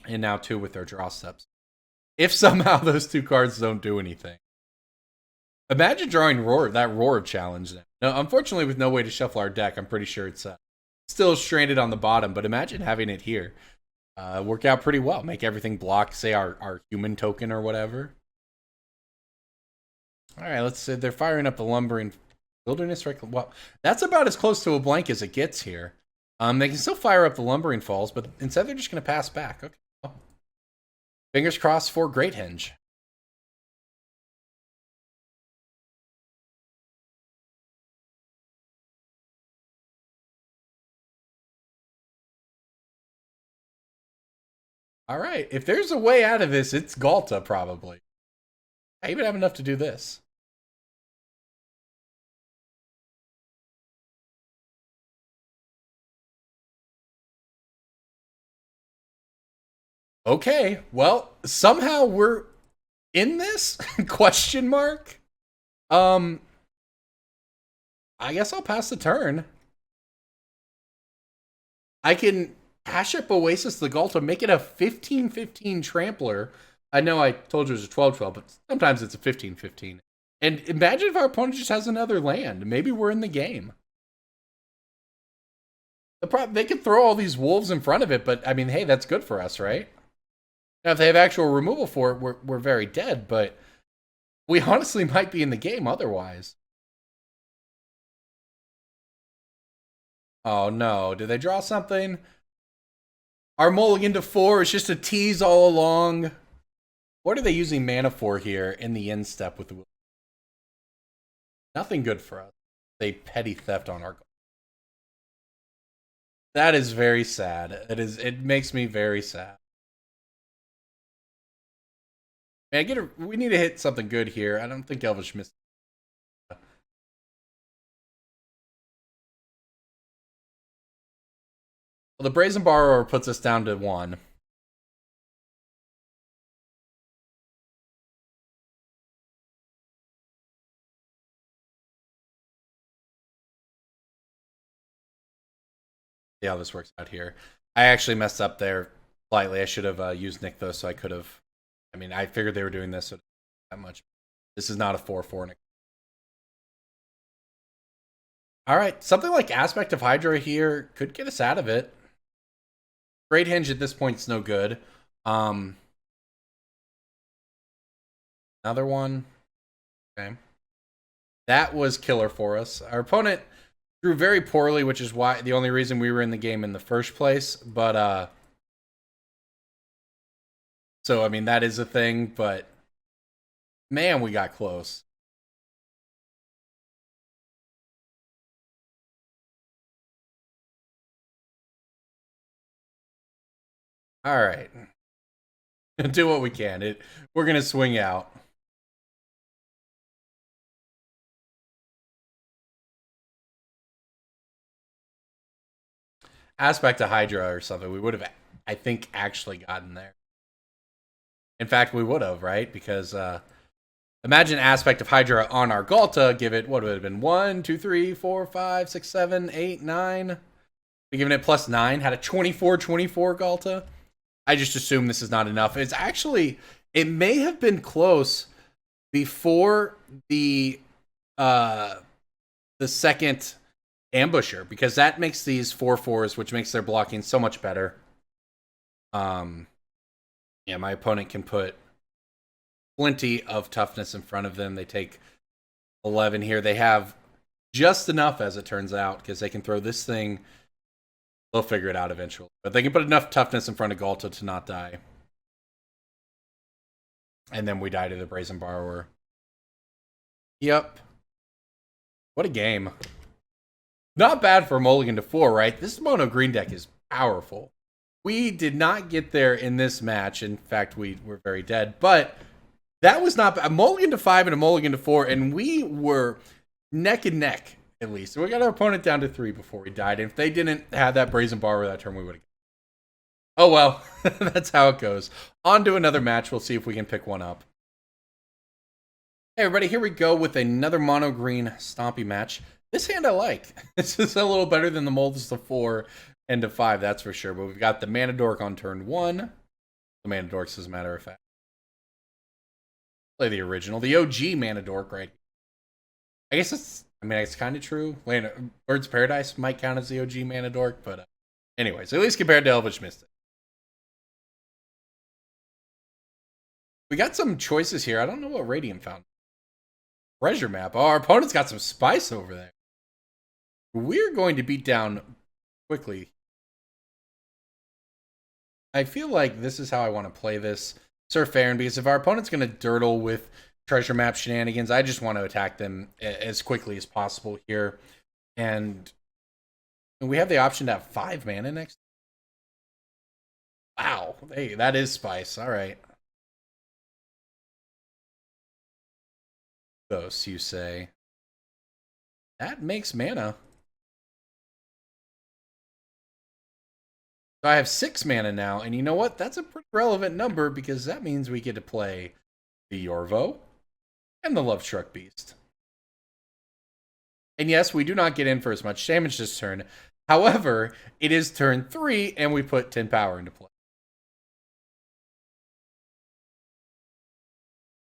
And now 2 with their draw steps. If somehow those 2 cards don't do anything. Imagine drawing that Roar challenge then. Now, unfortunately, with no way to shuffle our deck, I'm pretty sure it's still stranded on the bottom, but imagine having it here. Work out pretty well. Make everything block, say, our human token or whatever. Alright, let's say they're firing up the Lumbering Wilderness. Well, that's about as close to a blank as it gets here. They can still fire up the Lumbering Falls, but instead they're just going to pass back. Okay. Well, fingers crossed for Great Henge. All right, if there's a way out of this, it's Ghalta, probably. I even have enough to do this. Okay, well, somehow we're in this? Question mark? I guess I'll pass the turn. I can Hashep Oasis the Ghalta, make it a 15-15 trampler. I know I told you it was a 12-12, but sometimes it's a 15-15. And imagine if our opponent just has another land. Maybe we're in the game. They can throw all these wolves in front of it, but I mean, hey, that's good for us, right? Now, if they have actual removal for it, we're very dead, but we honestly might be in the game otherwise. Oh no, did they draw something? Our mulligan to 4 is just a tease all along. What are they using mana for here in the end step with the... Nothing good for us. They petty theft on our... That is very sad. It makes me very sad. Man, we need to hit something good here. I don't think Elvish Mystic. Well, the Brazen Borrower puts us down to 1. See how this works out here. I actually messed up there slightly. I should have used Nykthos, so I could have... I mean, I figured they were doing this so that much. This is not a 4/4. Alright, something like Aspect of Hydra here could get us out of it. Great Henge at this point is no good. Another one. Okay. That was killer for us. Our opponent drew very poorly, which is why the only reason we were in the game in the first place. But so I mean that is a thing, but man, we got close. All right. Do what we can. We're going to swing out. Aspect of Hydra or something. We would have, I think, actually gotten there. In fact, we would have, right? Because imagine Aspect of Hydra on our Ghalta. Give it, what would it have been? 1, 2, 3, 4, 5, 6, 7, 8, 9. We giving it +9. Had a 24/24 Ghalta. I just assume this is not enough. It's actually, it may have been close before the second ambusher, because that makes these 4/4s, which makes their blocking so much better. Yeah, my opponent can put plenty of toughness in front of them. They take 11 here. They have just enough, as it turns out, because they can throw this thing. They'll figure it out eventually. But they can put enough toughness in front of Ghalta to not die. And then we die to the Brazen Borrower. Yep. What a game. Not bad for mulligan to 4, right? This mono green deck is powerful. We did not get there in this match. In fact, we were very dead. But That was not a mulligan to 5 and a mulligan to 4, and we were neck and neck, at least. So we got our opponent down to 3 before we died. And if they didn't have that Brazen Borrower that turn, we would have. Oh, well. That's how it goes. On to another match. We'll see if we can pick one up. Hey, everybody. Here we go with another mono-green Stompy match. This hand I like. This is a little better than the Molds to 4 and to 5, that's for sure. But we've got the Mana Dork on turn 1. The Mana Dorks, as a matter of fact. Play the original. The OG Mana Dork, right? I guess it's, I mean, it's kind of true. Bird's Paradise might count as the OG Mana Dork, but anyways, at least compared to Elvish Mystic. We got some choices here. I don't know what Radiant found. Treasure map. Oh, our opponent's got some spice over there. We're going to beat down quickly. I feel like this is how I want to play this. Syr Faren, because if our opponent's going to dirtle with treasure map shenanigans, I just want to attack them as quickly as possible here. And we have the option to have 5 mana next. Wow. Hey, that is spice. All right. Those, you say. That makes mana. So I have 6 mana now, and you know what? That's a pretty relevant number because that means we get to play the Yorvo and the Lovestruck Beast. And yes, we do not get in for as much damage this turn. However, it is turn 3, and we put 10 power into play.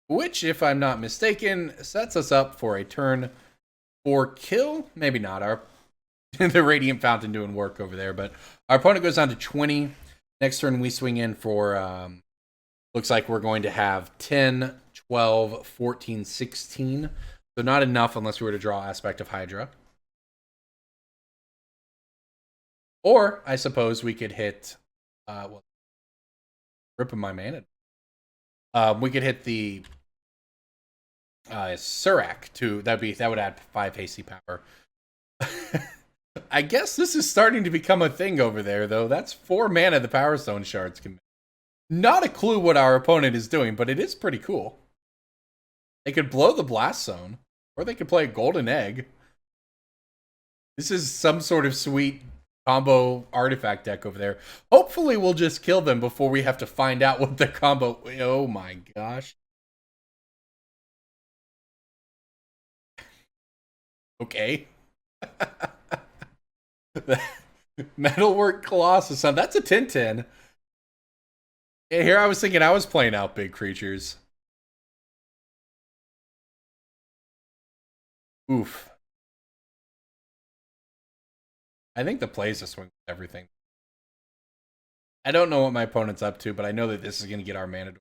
Which, if I'm not mistaken, sets us up for a turn 4 kill. Maybe not. The Radiant Fountain doing work over there, but our opponent goes down to 20. Next turn, we swing in for, looks like we're going to have 10, 12, 14, 16. So not enough unless we were to draw Aspect of Hydra. Or, I suppose we could hit, well, ripping my mana. We could hit the Surrak too. That would add 5 hasty power. I guess this is starting to become a thing over there, though. That's 4 mana the Power Stone shards can make. Not a clue what our opponent is doing, but it is pretty cool. They could blow the Blast Zone, or they could play a Golden Egg. This is some sort of sweet combo artifact deck over there. Hopefully we'll just kill them before we have to find out what the combo... Oh my gosh. Okay. Metalwork Colossus. That's a 10-10. Here I was thinking I was playing out big creatures. Oof. I think the play is to swing with everything. I don't know what my opponent's up to, but I know that this is going to get our mana.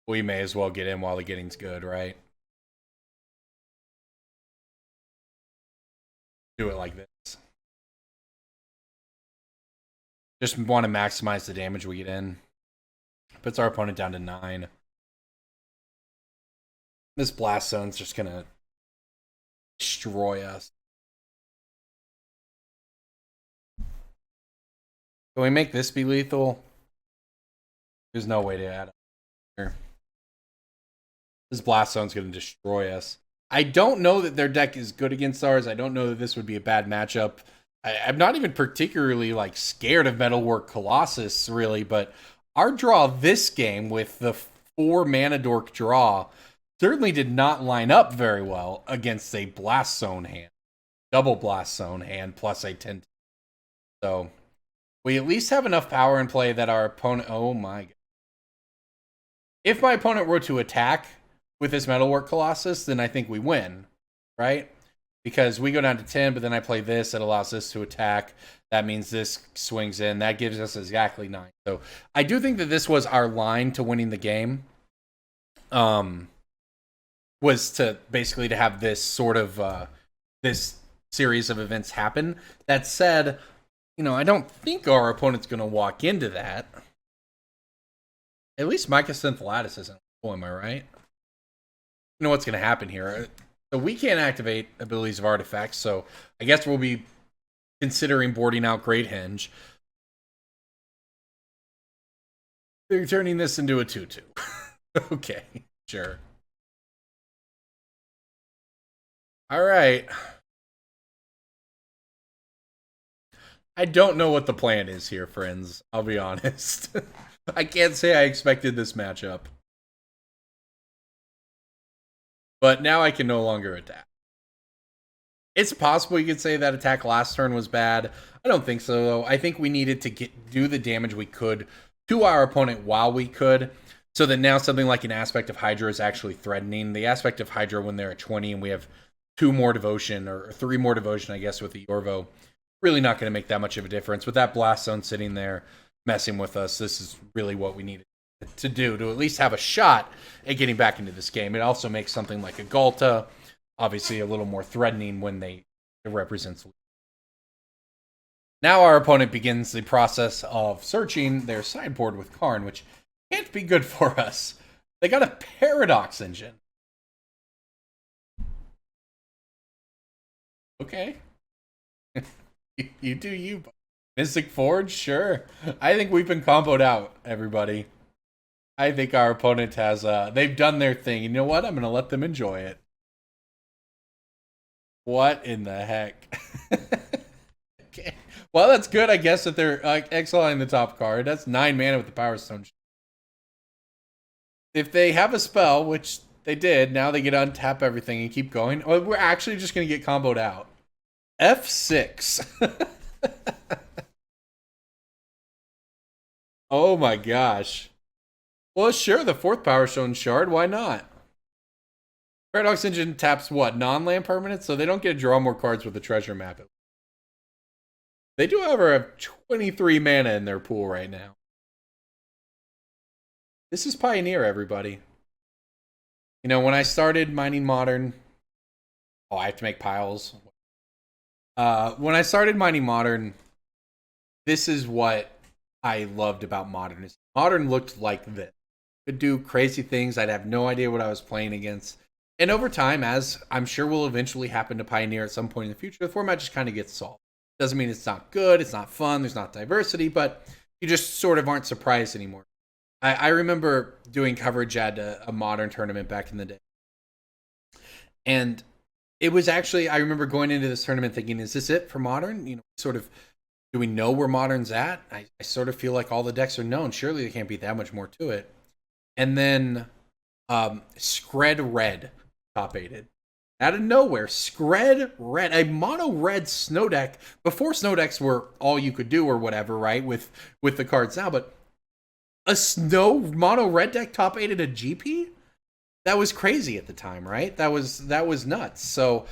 We may as well get in while the getting's good, right? Do it like this. Just want to maximize the damage we get in. Puts our opponent down to 9. This Blast Zone's just going to destroy us. Can we make this be lethal? There's no way to add it here. This Blast Zone's going to destroy us. I don't know that their deck is good against ours. I don't know that this would be a bad matchup. I'm not even particularly like scared of Metalwork Colossus, really, but our draw this game with the 4 Mana Dork draw certainly did not line up very well against a Blast Zone hand. Double Blast Zone hand plus a 10. So we at least have enough power in play that our opponent... Oh my god. If my opponent were to attack with this Metalwork Colossus, then I think we win, right? Because we go down to 10, but then I play this. It allows this to attack. That means this swings in. That gives us exactly 9. So I do think that this was our line to winning the game. Was to basically to have this sort of this series of events happen. That said, you know, I don't think our opponent's going to walk into that. At least Mycosynth Lattice isn't. Oh, am I right? You know what's going to happen here. So we can't activate abilities of artifacts, so I guess we'll be considering boarding out Great Henge. They're turning this into a 2-2. Okay. Sure. All right. I don't know what the plan is here, friends. I'll be honest. I can't say I expected this matchup. But now I can no longer attack. It's possible you could say that attack last turn was bad. I don't think so, though. I think we needed to do the damage we could to our opponent while we could, so that now something like an Aspect of Hydra is actually threatening. The Aspect of Hydra, when they're at 20 and we have 2 more devotion, or 3 more devotion, I guess, with the Yorvo, really not going to make that much of a difference. With that Blast Zone sitting there messing with us, this is really what we needed to do to at least have a shot at getting back into this game. It also makes something like a Ghalta obviously a little more threatening when it represents. Now our opponent begins the process of searching their sideboard with Karn, which can't be good for us. They got a Paradox Engine. Okay. You do you. Mystic Forge? Sure. I think we've been comboed out, everybody. I think our opponent has, they've done their thing. You know what? I'm going to let them enjoy it. What in the heck? Okay. Well, that's good, I guess, that they're exiling the top card. That's 9 mana with the Power Stone. If they have a spell, which they did, now they get to untap everything and keep going. Oh, we're actually just going to get comboed out. F6. Oh my gosh. Well, sure, the 4th Power Stone shard. Why not? Paradox Engine taps what? Non-land permanents? So they don't get to draw more cards with the treasure map. They do, however, have 23 mana in their pool right now. This is Pioneer, everybody. You know, when I started mining Modern... Oh, I have to make piles. When I started mining Modern, this is what I loved about Modern. Modern looked like this. Could do crazy things. I'd have no idea what I was playing against. And over time, as I'm sure will eventually happen to Pioneer at some point in the future, the format just kind of gets solved. Doesn't mean it's not good, it's not fun, there's not diversity, but you just sort of aren't surprised anymore. I remember doing coverage at a Modern tournament back in the day. And it was actually, I remember going into this tournament thinking, is this it for Modern? You know, sort of, do we know where Modern's at? I sort of feel like all the decks are known. Surely there can't be that much more to it. And then Scred Red top-8'd. Out of nowhere, Scred Red, a mono red snow deck. Before snow decks were all you could do or whatever, right? With the cards now, but a snow mono red deck top-8'd a GP? That was crazy at the time, right? That was nuts. So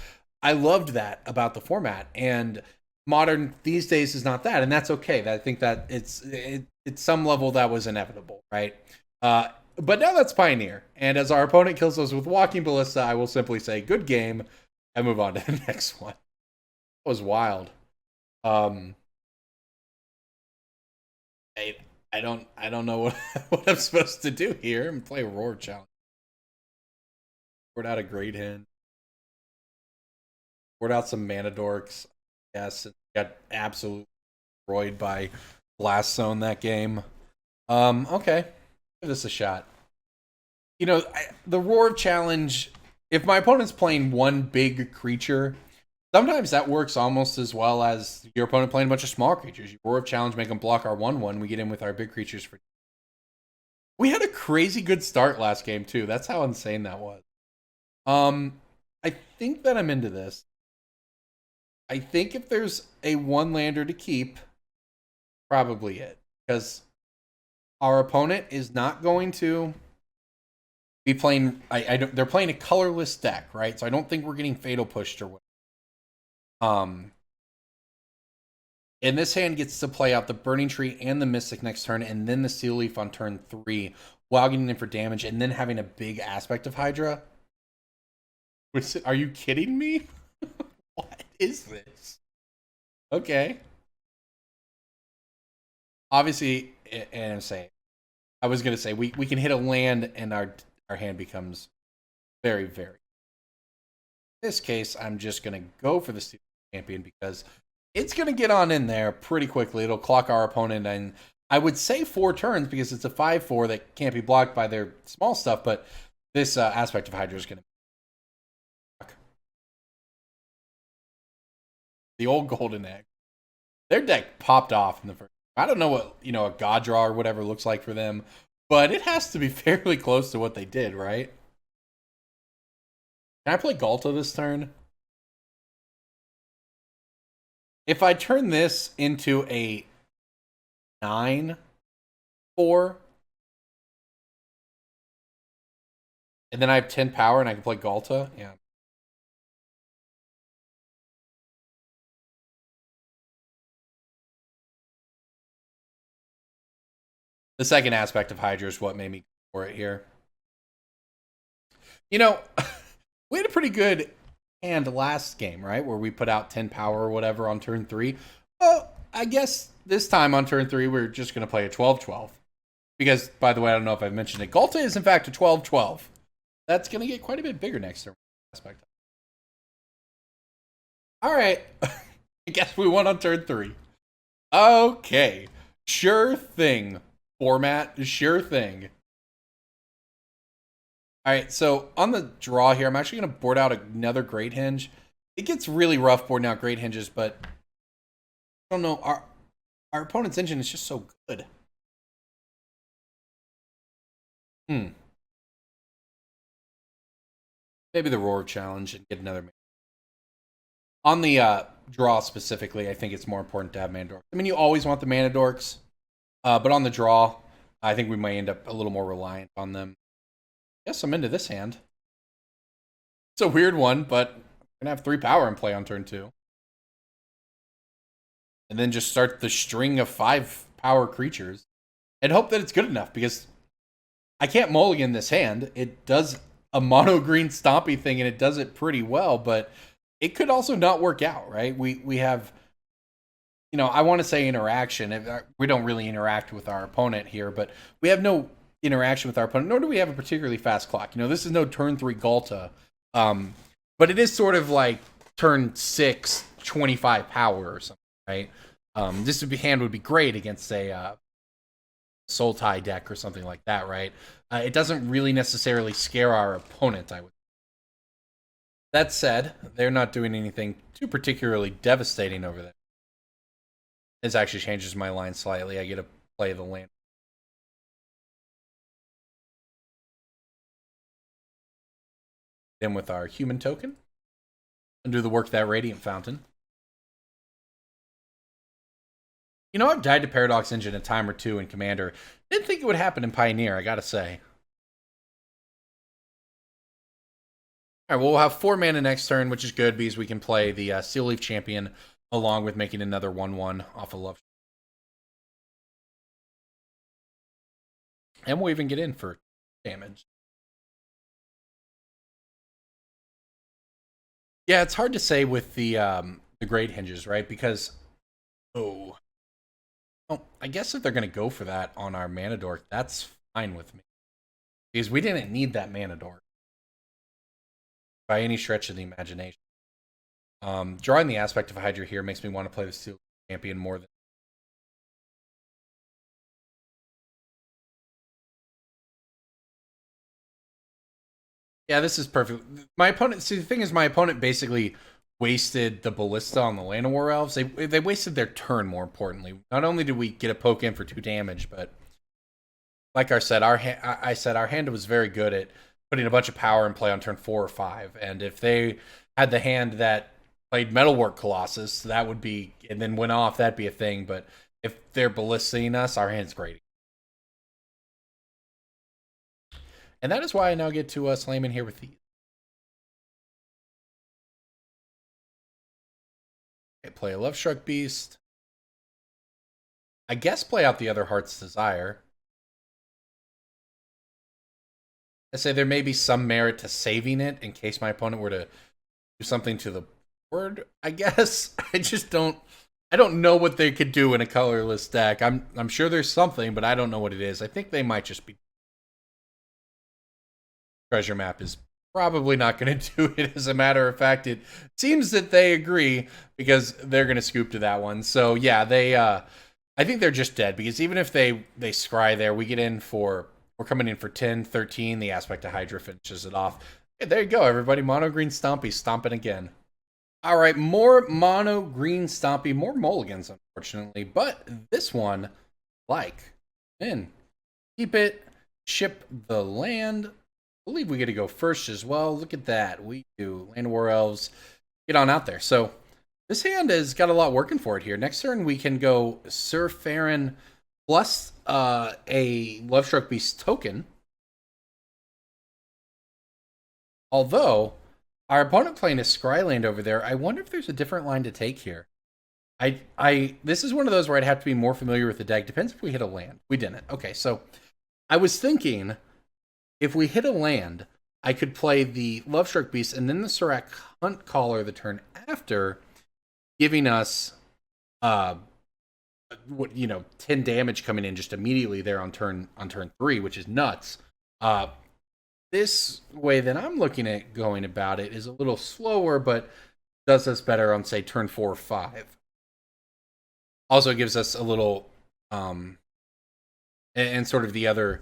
I loved that about the format. And Modern these days is not that, and that's okay. I think that it's some level that was inevitable, right? But now that's Pioneer. And as our opponent kills us with Walking Ballista, I will simply say, good game, and move on to the next one. That was wild. I don't know what I'm supposed to do here. I'm play a Roar Challenge. Poured out a Great Henge. Poured out some Mana Dorks. Yes, got absolutely destroyed by Blast Zone that game. Okay. Give this a shot. You know, the Roar Challenge, if my opponent's playing one big creature, sometimes that works almost as well as your opponent playing a bunch of small creatures. You Roar Challenge, make them block our 1/1. We get in with our big creatures. We had a crazy good start last game, too. That's how insane that was. I think that I'm into this. I think if there's a 1-lander to keep, probably it. Because our opponent is not going to be playing... they're playing a colorless deck, right? So I don't think we're getting Fatal Pushed or what. And this hand gets to play out the Burning-Tree and the Mystic next turn, and then the Seal Leaf on turn 3, while getting in for damage, and then having a big Aspect of Hydra. Are you kidding me? What is this? Okay. Obviously, and I'm saying, I was gonna say we can hit a land and our hand becomes very, very. In this case, I'm just gonna go for the Steel Champion because it's gonna get on in there pretty quickly. It'll clock our opponent, and I would say 4 turns because it's a 5/4 that can't be blocked by their small stuff, but This Aspect of Hydra is going to be the old golden egg. Their deck popped off in the first. I don't know what, a God Draw or whatever looks like for them, but it has to be fairly close to what they did, right? Can I play Ghalta this turn? If I turn this into a 9-4, and then I have 10 power and I can play Ghalta, yeah. The second Aspect of Hydra is what made me go for it here. We had a pretty good hand last game, right? Where we put out 10 power or whatever on turn 3. Well, I guess this time on turn 3, we're just going to play a 12-12. Because, by the way, I don't know if I've mentioned it. Ghalta is, in fact, a 12-12. That's going to get quite a bit bigger next turn. Aspect. All right. I guess we won on turn 3. Okay. Sure thing. Format, sure thing. All right, so on the draw here, I'm actually going to board out another Great Henge. It gets really rough boarding out Great Henges, but I don't know. Our opponent's engine is just so good. Maybe the Roar challenge and get another. On the draw specifically, I think it's more important to have Mana Dorks. I mean, you always want the Mana Dorks, but on the draw, I think we might end up a little more reliant on them. Yes, I'm into this hand. It's a weird one, but I'm going to have 3 power in play on turn 2. And then just start the string of 5 power creatures. And hope that it's good enough, because I can't mulligan this hand. It does a mono-green Stompy thing, and it does it pretty well, but it could also not work out, right? We have, I want to say interaction. We don't really interact with our opponent here, but we have no interaction with our opponent, nor do we have a particularly fast clock. This is no turn 3 Ghalta, but it is sort of like turn 6 25 power or something, right? This hand would be great against a Soul Tie deck or something like that, right? It doesn't really necessarily scare our opponent, I would. That said, they're not doing anything too particularly devastating over there. This actually changes my line slightly. I get to play the land. Then with our human token, and do the work that Radiant Fountain. I've died to Paradox Engine a time or two in Commander. Didn't think it would happen in Pioneer, I gotta say. Alright, well, we'll have 4 mana next turn, which is good because we can play the Steel Leaf Champion along with making another 1/1 off of Love. And we'll even get in for damage. Yeah, it's hard to say with the Great Henges, right? Because, I guess if they're going to go for that on our Mana Dork, that's fine with me. Because we didn't need that Mana Dork by any stretch of the imagination. Drawing the Aspect of Hydra here makes me want to play the Steel Champion more than. Yeah, this is perfect. My opponent, the thing is, my opponent basically wasted the Ballista on the Llanowar Elves. They wasted their turn, more importantly. Not only did we get a poke in for 2 damage, but like I said, our hand was very good at putting a bunch of power in play on turn 4 or 5. And if they had the hand that played Metalwork Colossus, that would be, and then went off, that'd be a thing. But if they're ballisting us, our hand's great. And that is why I now get to slam in here with these. Okay, play a Lovestruck Beast. I guess play out the other Heart's Desire. I say there may be some merit to saving it in case my opponent were to do something to the board, I guess. I don't know what they could do in a colorless deck. I'm sure there's something, but I don't know what it is. I think they might just be. Treasure Map is probably not going to do it. As a matter of fact, it seems that they agree because they're going to scoop to that one. So yeah, I think they're just dead because even if they scry there, we get in for We're coming in for 10, 13. The Aspect of Hydra finishes it off. Hey, there you go, everybody. Mono green Stompy stomping again. All right, more mono green Stompy, more mulligans, unfortunately. But this one, keep it, ship the land. I believe we get to go first as well. Look at that. We do. Llanowar Elves. Get on out there. So this hand has got a lot working for it here. Next turn, we can go Syr Faren plus a Lovestruck Beast token. Although, our opponent playing a Scryland over there, I wonder if there's a different line to take here. This is one of those where I'd have to be more familiar with the deck. Depends if we hit a land. We didn't. Okay, so I was thinking if we hit a land, I could play the Lovestruck Beast and then the Surrak Hunt Caller the turn after, giving us 10 damage coming in just immediately there on turn 3, which is nuts. This way that I'm looking at going about it is a little slower, but does us better on, say, turn 4 or 5. Also gives us a little, and sort of the other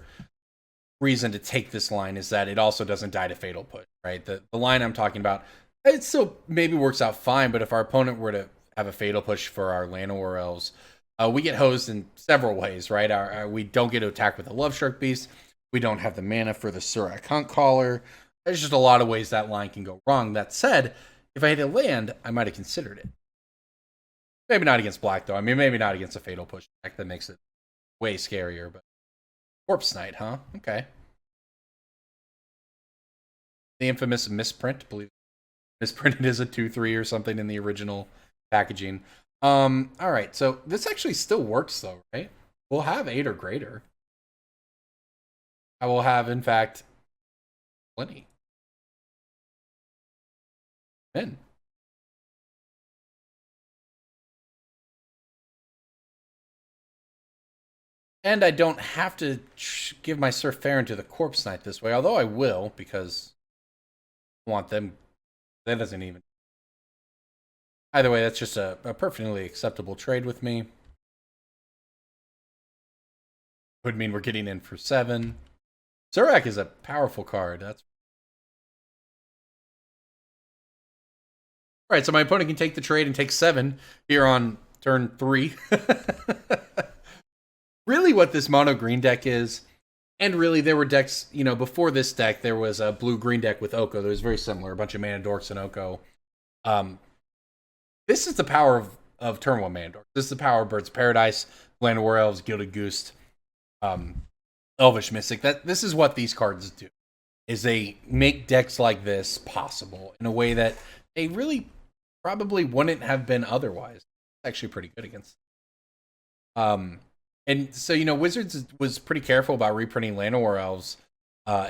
reason to take this line is that it also doesn't die to Fatal Push, right? The line I'm talking about, it still maybe works out fine, but if our opponent were to have a Fatal Push for our Llanowar Elves, we get hosed in several ways, right? We don't get to attack with a Lovestruck Beast. We don't have the mana for the Surrak Hunt Caller. There's just a lot of ways that line can go wrong. That said, if I hit a land, I might have considered it. Maybe not against black, though. I mean, maybe not against a Fatal Push deck. That makes it way scarier. But Corpse Knight, huh? Okay. The infamous misprint. I believe misprinted as a 2/3 or something in the original packaging. All right, so this actually still works, though, right? We'll have 8 or greater. I will have, in fact, plenty. Men. And I don't have to give my Syr Faren to the Corpse Knight this way, although I will, because I want them. That doesn't even. Either way, that's just a perfectly acceptable trade with me. Would mean we're getting in for 7. Surrak is a powerful card. That's all right. So my opponent can take the trade and take 7 here on turn 3. Really what this mono green deck is, and really there were decks, before this deck, there was a blue-green deck with Oko that was very similar, a bunch of mana dorks and Oko. This is the power of turn 1 mana dorks. This is the power of Birds of Paradise, Llanowar Elves, Gilded Goose, Elvish Mystic. This is what these cards do, is they make decks like this possible in a way that they really probably wouldn't have been otherwise. It's actually pretty good against and so, Wizards was pretty careful about reprinting Llanowar Elves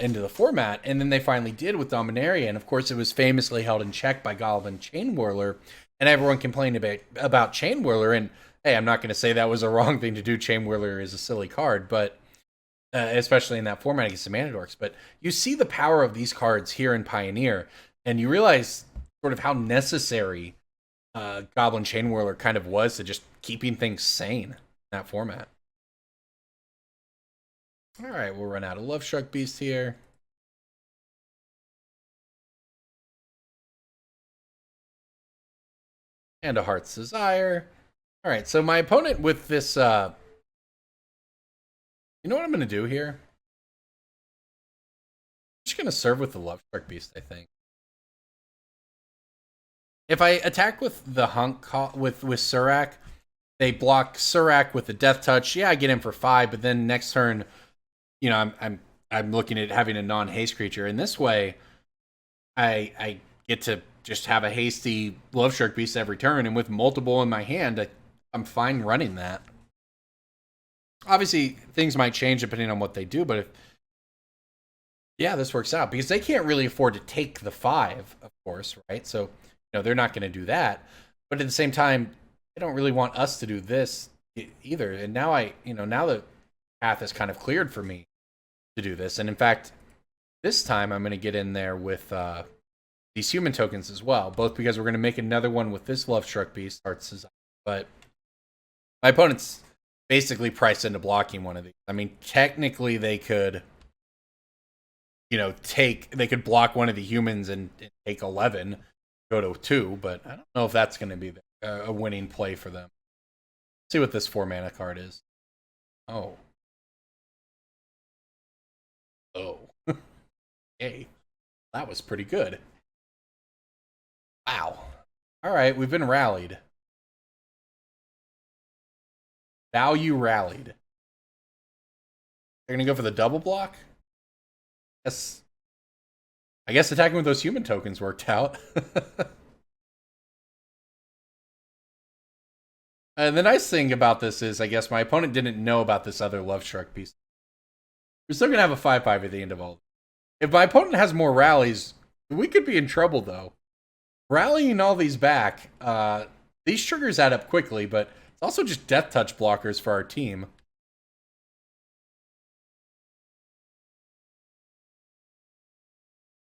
into the format, and then they finally did with Dominaria, and of course it was famously held in check by Goblin Chainwhirler, and everyone complained about Chainwhirler, and hey, I'm not going to say that was a wrong thing to do. Chainwhirler is a silly card, but especially in that format against the mana dorks, but you see the power of these cards here in Pioneer, and you realize sort of how necessary Goblin Chainwhirler kind of was to just keeping things sane in that format. All right, we'll run out of Lovestruck Beast here. And a Heart's Desire. All right, so my opponent with this... you know what I'm going to do here? I'm just going to serve with the Lovestruck Beast, I think. If I attack with the Hunk with Surrak, they block Surrak with the Death Touch. Yeah, I get him for 5, but then next turn... I'm looking at having a non-haste creature. And this way, I get to just have a hasty Lovestruck Beast every turn. And with multiple in my hand, I'm fine running that. Obviously, things might change depending on what they do. But this works out. Because they can't really afford to take the 5, of course, right? So, they're not going to do that. But at the same time, they don't really want us to do this either. And now now the path is kind of cleared for me to do this. And in fact, this time I'm going to get in there with these human tokens as well, both because we're going to make another one with this Lovestruck Beast, Heart's Desire, but my opponent's basically priced into blocking one of these. I mean, technically they could you know, they could block one of the humans and take 11, go to 2, but I don't know if that's going to be a winning play for them. Let's see what this 4-mana card is. Oh. Oh. Hey, that was pretty good. Wow. All right, we've been rallied. Value rallied. They're going to go for the double block? Yes. I guess attacking with those human tokens worked out. And the nice thing about this is, I guess my opponent didn't know about this other Lovestruck Beast. We're still going to have a 5/5 at the end of all. If my opponent has more rallies, we could be in trouble, though. Rallying all these back, these triggers add up quickly, but it's also just death touch blockers for our team.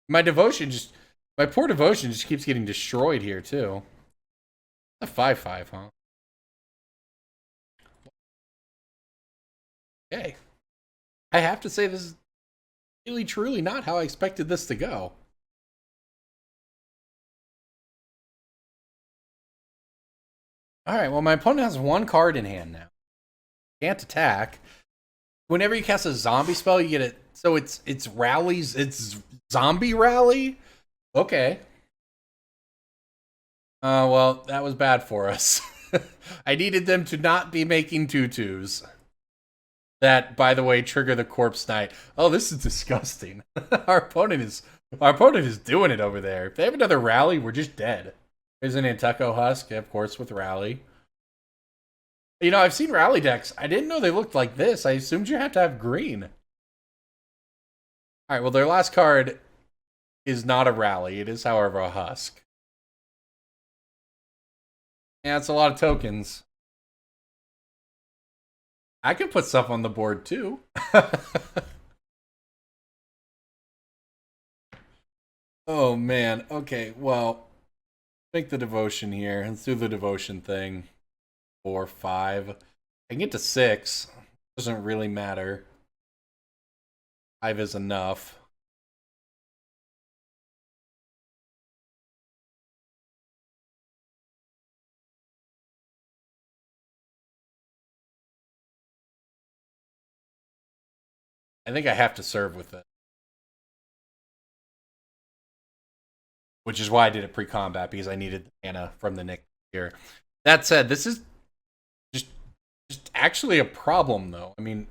My poor devotion just keeps getting destroyed here, too. A 5/5, huh? Okay. I have to say, this is really, truly not how I expected this to go. Alright, well, my opponent has 1 card in hand now. Can't attack. Whenever you cast a zombie spell, you get it. So it's rallies. It's zombie rally? Okay. Well, that was bad for us. I needed them to not be making 2/2s. That, by the way, trigger the Corpse Knight. Oh, this is disgusting. Our opponent is doing it over there. If they have another rally, we're just dead. There's an Nantucko Husk, of course, with rally. You know, I've seen rally decks. I didn't know they looked like this. I assumed you had to have green. All right, well, their last card is not a rally. It is, however, a Husk. Yeah, it's a lot of tokens. I can put stuff on the board, too. Oh, man. Okay, well, make the devotion here. Let's do the devotion thing. 4, 5. I can get to 6. Doesn't really matter. 5 is enough. I think I have to serve with it. Which is why I did it pre-combat, because I needed the mana from the Nykthos here. That said, this is just actually a problem, though. I mean,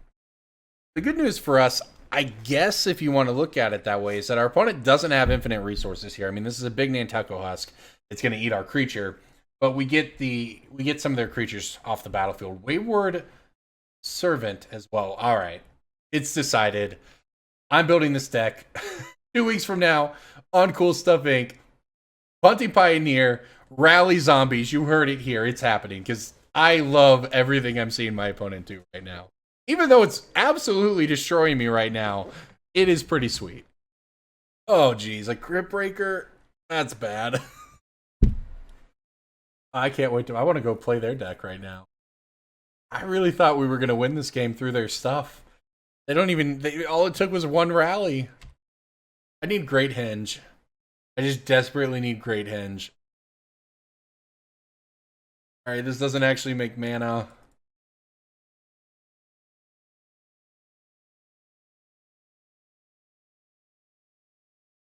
the good news for us, I guess, if you want to look at it that way, is that our opponent doesn't have infinite resources here. I mean, this is a big Nantucko Husk. It's going to eat our creature, but we get some of their creatures off the battlefield. Wayward Servant as well. All right, it's decided. I'm building this deck 2 weeks from now on Cool Stuff Inc. Punting Pioneer, Rally Zombies. You heard it here. It's happening because I love everything I'm seeing my opponent do right now. Even though it's absolutely destroying me right now, it is pretty sweet. Oh, geez. A Crypt Breaker? That's bad. I can't wait to... I want to go play their deck right now. I really thought we were going to win this game through their stuff. They don't even... all it took was 1 rally. I need Great Henge. I just desperately need Great Henge. Alright, this doesn't actually make mana.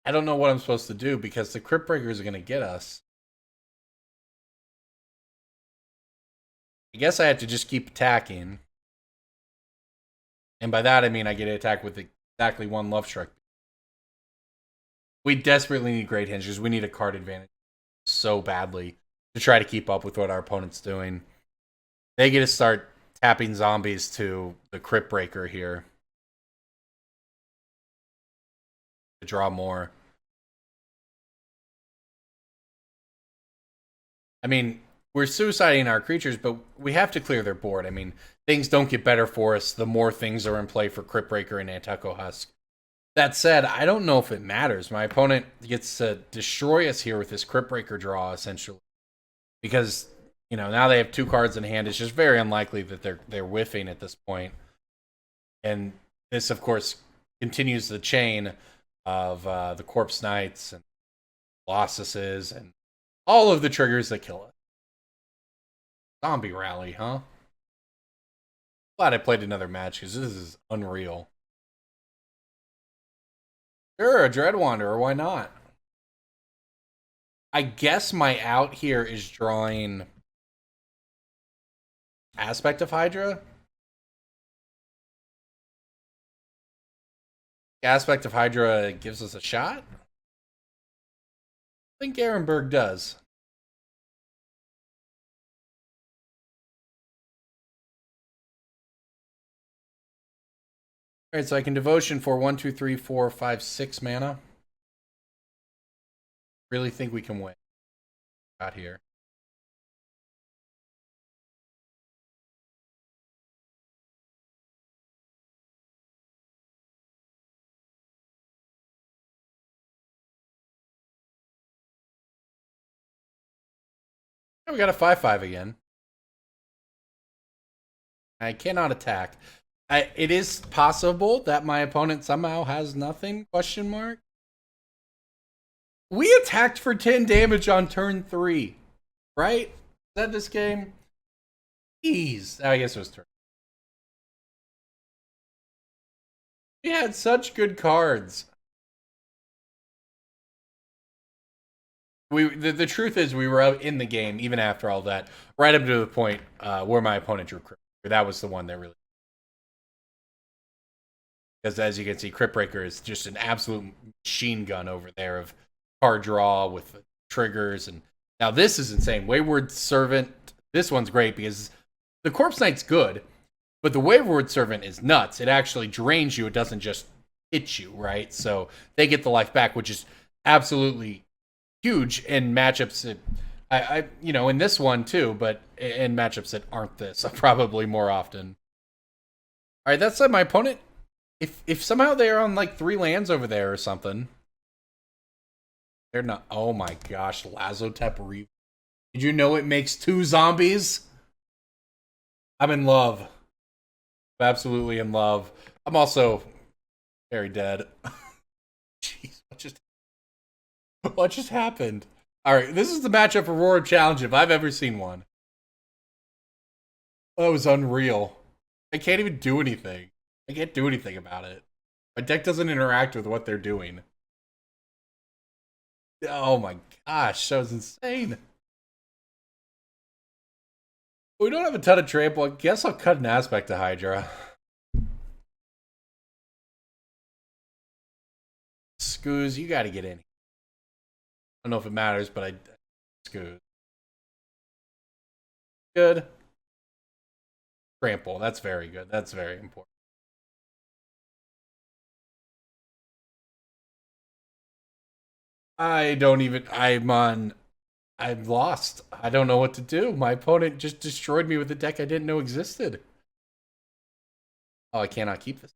I don't know what I'm supposed to do because the Crypt Breakers are going to get us. I guess I have to just keep attacking. And by that I mean I get to attack with exactly 1 Lovestruck. We desperately need Great Henge. We need a card advantage so badly to try to keep up with what our opponent's doing. They get to start tapping zombies to the Crypt Breaker here to draw more. I mean, we're suiciding our creatures, but we have to clear their board. I mean, things don't get better for us the more things are in play for Crypt Breaker and Nantucko Husk. That said, I don't know if it matters. My opponent gets to destroy us here with this Crypt Breaker draw, essentially. Because, you know, now they have 2 cards in hand. It's just very unlikely that they're whiffing at this point. And this, of course, continues the chain. of the Corpse Knights and Colossuses and all of the triggers that kill us. Zombie Rally, huh? Glad I played another match because this is unreal. Sure, a Dread Wanderer, why not? I guess my out here is drawing Aspect of Hydra. Aspect of Hydra gives us a shot? I think Garenbrig does. Alright, so I can Devotion for 1, 2, 3, 4, 5, 6 mana. Really think we can win. Out here. We got a 5/5 again. I cannot attack. It is possible that my opponent somehow has nothing, question mark. We attacked for 10 damage on turn 3, right? Is that this game? Jeez. I guess it was turn. We had such good cards. The truth is we were out in the game even after all that, right up to the point where my opponent drew Crypt Breaker. That was the one that really, because as you can see, Crypt Breaker is just an absolute machine gun over there of card draw with triggers. And now this is insane. Wayward Servant. This one's great because the Corpse Knight's good, but the Wayward Servant is nuts. It actually drains you. It doesn't just hit you, right? So they get the life back, which is absolutely huge in matchups that in this one too, but in matchups that aren't this, probably more often. All right, that said, my opponent, if somehow they're on like 3 lands over there or something, they're not. Oh my gosh, Lazotep Reef. Did you know it makes 2 zombies? I'm in love. I'm absolutely in love. I'm also very dead. Jeez, what just happened? All right, this is the matchup for Aurora Challenge if I've ever seen one. That was unreal. I can't even do anything. I can't do anything about it. My deck doesn't interact with what they're doing. Oh my gosh, that was insane. We don't have a ton of trample. I guess I'll cut an Aspect of Hydra. Scooze, you gotta get in. I don't know if it matters, but I Scooze. Good. Trample, that's very good. That's very important. I'm lost. I don't know what to do. My opponent just destroyed me with a deck I didn't know existed. Oh, I cannot keep this.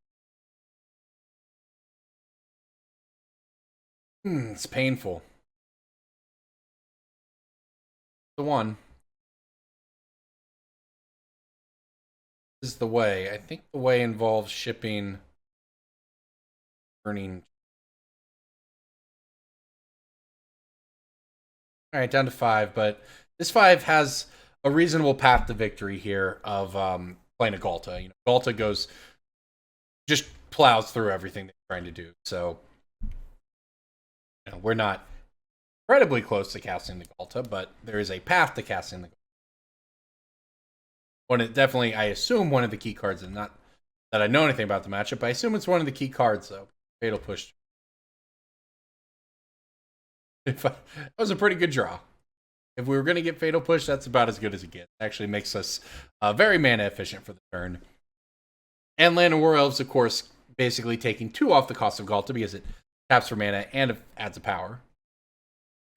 It's painful. The one. This is the way. I think the way involves shipping Burning. Alright, down to 5, but this 5 has a reasonable path to victory here of playing a Ghalta. Ghalta just plows through everything they're trying to do. So we're not incredibly close to casting the Ghalta, but there is a path to casting the Ghalta. Definitely, I assume one of the key cards, and not that I know anything about the matchup, but I assume it's one of the key cards, though. Fatal Push. That was a pretty good draw. If we were going to get Fatal Push, that's about as good as it gets. It actually makes us very mana efficient for the turn. And Llanowar Elves, of course, basically taking 2 off the cost of Ghalta because it taps for mana and it adds a power.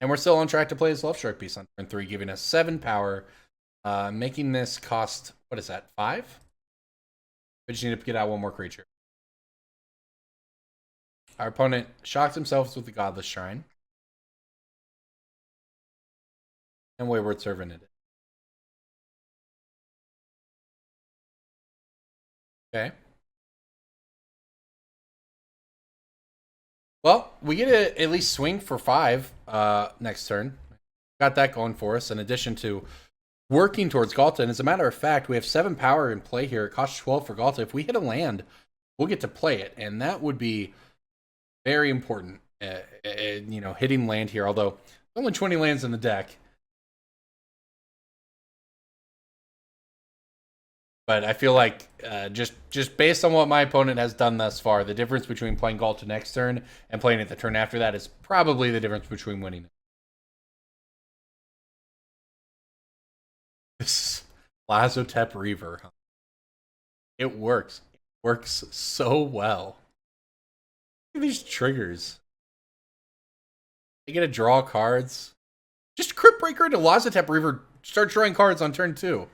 And we're still on track to play as Lovestruck Beast on turn 3, giving us 7 power, making this cost, what is that, 5? We just need to get out 1 more creature. Our opponent shocked himself with the Godless Shrine. And Wayward Servant it. Okay. Well, we get to at least swing for 5 next turn. Got that going for us, in addition to working towards Ghalta. And as a matter of fact, we have 7 power in play here. It costs 12 for Ghalta. If we hit a land, we'll get to play it, and that would be very important. You know, hitting land here, although only 20 lands in the deck. But I feel like just based on what my opponent has done thus far, the difference between playing Ghalta next turn and playing it the turn after that is probably the difference between winning. This Lazotep Reaver. It works. It works so well. Look at these triggers. They get to draw cards. Just Crypt Breaker into Lazotep Reaver, start drawing cards on turn 2.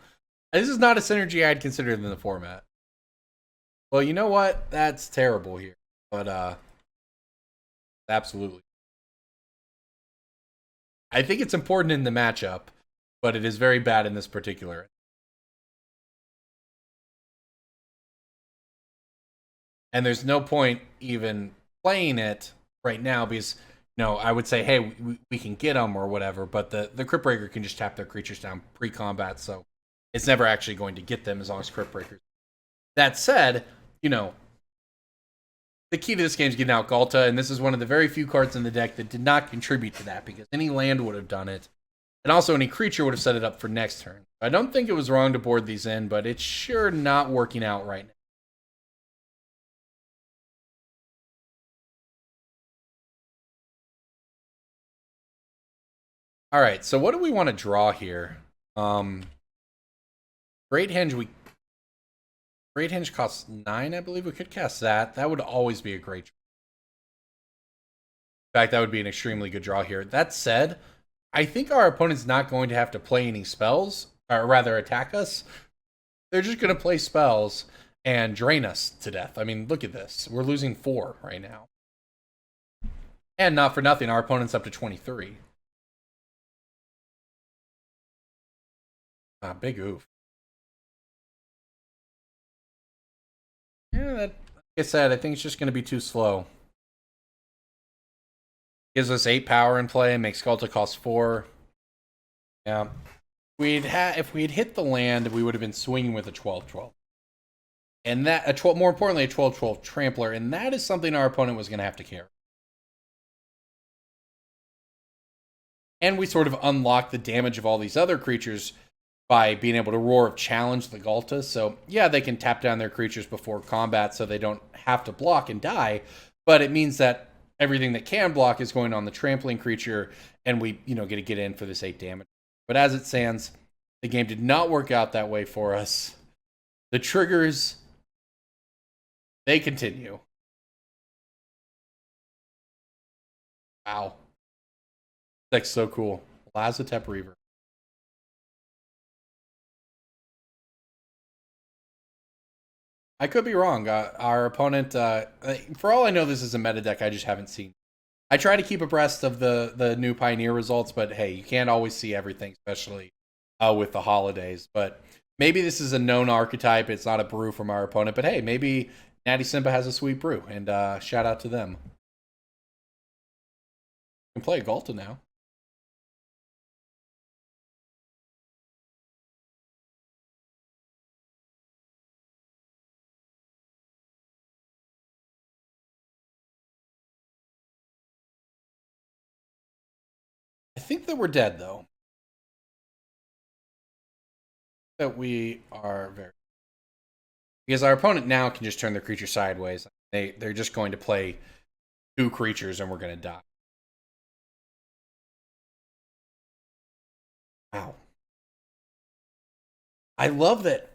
This is not a synergy I'd consider in the format. Well, you know what? That's terrible here. But, absolutely. I think it's important in the matchup, but it is very bad in this particular. And there's no point even playing it right now because, you know, I would say, hey, we can get them or whatever, but the Crypt Breaker can just tap their creatures down pre-combat, so it's never actually going to get them as long as Crypt Breakers. That said, you know, the key to this game is getting out Ghalta, and this is one of the very few cards in the deck that did not contribute to that, because any land would have done it, and also any creature would have set it up for next turn. I don't think it was wrong to board these in, but it's sure not working out right now. All right, so what do we want to draw here? Great Henge, Great Henge costs 9, I believe. We could cast that. That would always be a great draw. In fact, that would be an extremely good draw here. That said, I think our opponent's not going to have to play any spells, or rather attack us. They're just going to play spells and drain us to death. I mean, look at this. We're losing 4 right now. And not for nothing, our opponent's up to 23. Big oof. Yeah, like I said, I think it's just going to be too slow. Gives us 8 power in play, makes Ghalta cost 4. Yeah. If we'd hit the land, we would have been swinging with a 12-12. And that, more importantly, a 12-12 Trampler, and that is something our opponent was going to have to carry. And we sort of unlock the damage of all these other creatures by being able to Roar of Challenge the Ghalta. So, yeah, they can tap down their creatures before combat so they don't have to block and die, but it means that everything that can block is going on the trampling creature, and we, you know, get to get in for this 8 damage. But as it stands, the game did not work out that way for us. The triggers, they continue. Wow. That's so cool. Lazotep Reaver. I could be wrong. Our opponent, for all I know, this is a meta deck I just haven't seen. I try to keep abreast of the new Pioneer results, but hey, you can't always see everything, especially with the holidays. But maybe this is a known archetype. It's not a brew from our opponent, but hey, maybe Natty Simba has a sweet brew, and shout out to them. You can play Ghalta now. I think that we're dead, though. That we are very... Because our opponent now can just turn their creature sideways. They're just going to play 2 creatures and we're going to die. Wow. I love that.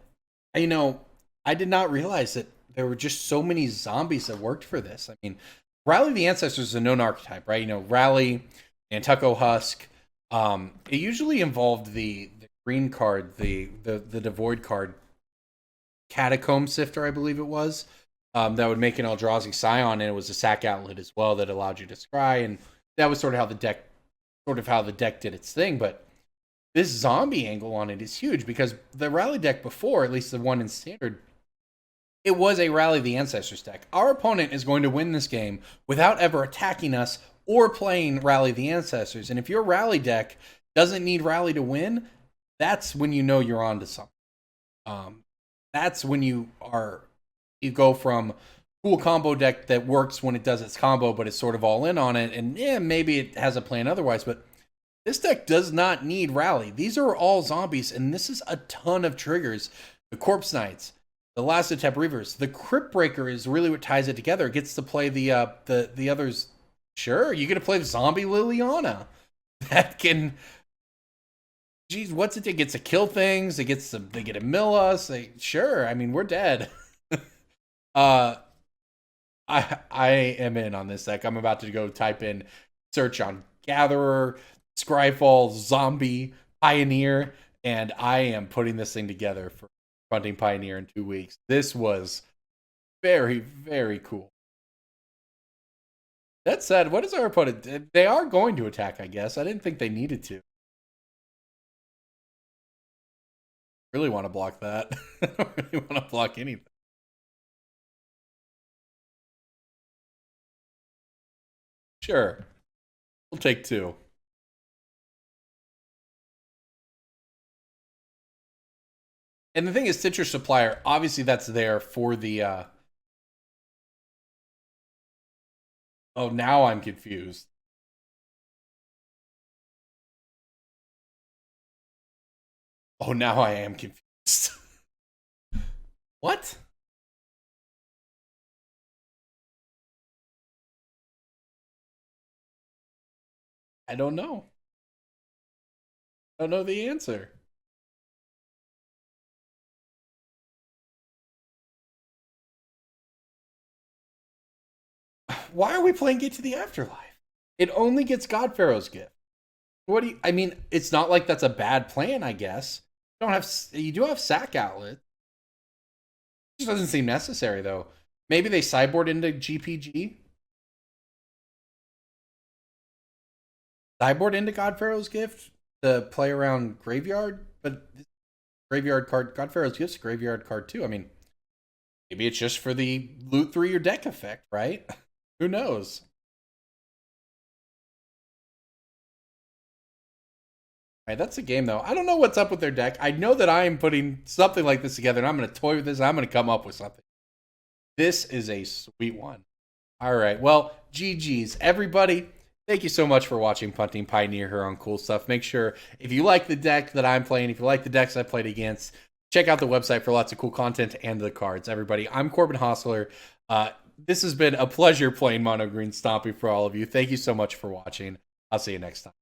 You know, I did not realize that there were just so many zombies that worked for this. I mean, Rally the Ancestors is a known archetype, right? You know, Rally, Nantucko Husk. It usually involved the green card, the Devoid card, Catacomb Sifter, I believe it was, that would make an Eldrazi Scion, and it was a sack outlet as well that allowed you to scry, and that was sort of how the deck did its thing. But this zombie angle on it is huge because the Rally deck before, at least the one in Standard, it was a Rally the Ancestors deck. Our opponent is going to win this game without ever attacking us or playing Rally the Ancestors. And if your Rally deck doesn't need Rally to win, that's when you know you're on to something. That's when you go from cool combo deck that works when it does its combo, but it's sort of all in on it, and maybe it has a plan otherwise, but this deck does not need Rally. These are all zombies, and this is a ton of triggers. The Corpse Knights, the Last Attempt Reavers, the Crypt Breaker is really what ties it together. It gets to play the others. Sure, you get to play the Zombie Liliana. That can, geez, what's it? It gets to kill things. They get to mill us. Sure, I mean, we're dead. I am in on this deck. I'm about to go type in search on Gatherer, Scryfall, Zombie, Pioneer, and I am putting this thing together for Punting Pioneer in 2 weeks. This was very, very cool. That said, what is our opponent? They are going to attack, I guess. I didn't think they needed to. Really want to block that. I don't really want to block anything. Sure. We'll take 2. And the thing is, Stitcher Supplier, obviously that's there for the... Oh, now I'm confused. Oh, now I am confused. What? I don't know. I don't know the answer. Why are we playing Get to the Afterlife? It only gets God Pharaoh's Gift. What do you? I mean, it's not like that's a bad plan, I guess. You do have sack outlet. It just doesn't seem necessary though. Maybe they sideboard into GPG. Sideboard into God Pharaoh's Gift to play around graveyard, but graveyard card, God Pharaoh's Gift's graveyard card too. I mean, maybe it's just for the loot through your deck effect, right? Who knows? All right, that's a game though. I don't know what's up with their deck. I know that I am putting something like this together, and I'm going to toy with this. I'm going to come up with something. This is a sweet one. All right, well, GG's, everybody. Thank you so much for watching Punting Pioneer here on Cool Stuff. Make sure, if you like the deck that I'm playing, if you like the decks I played against, check out the website for lots of cool content and the cards. Everybody, I'm Corbin Hosler. This has been a pleasure playing Mono Green Stompy for all of you. Thank you so much for watching. I'll see you next time.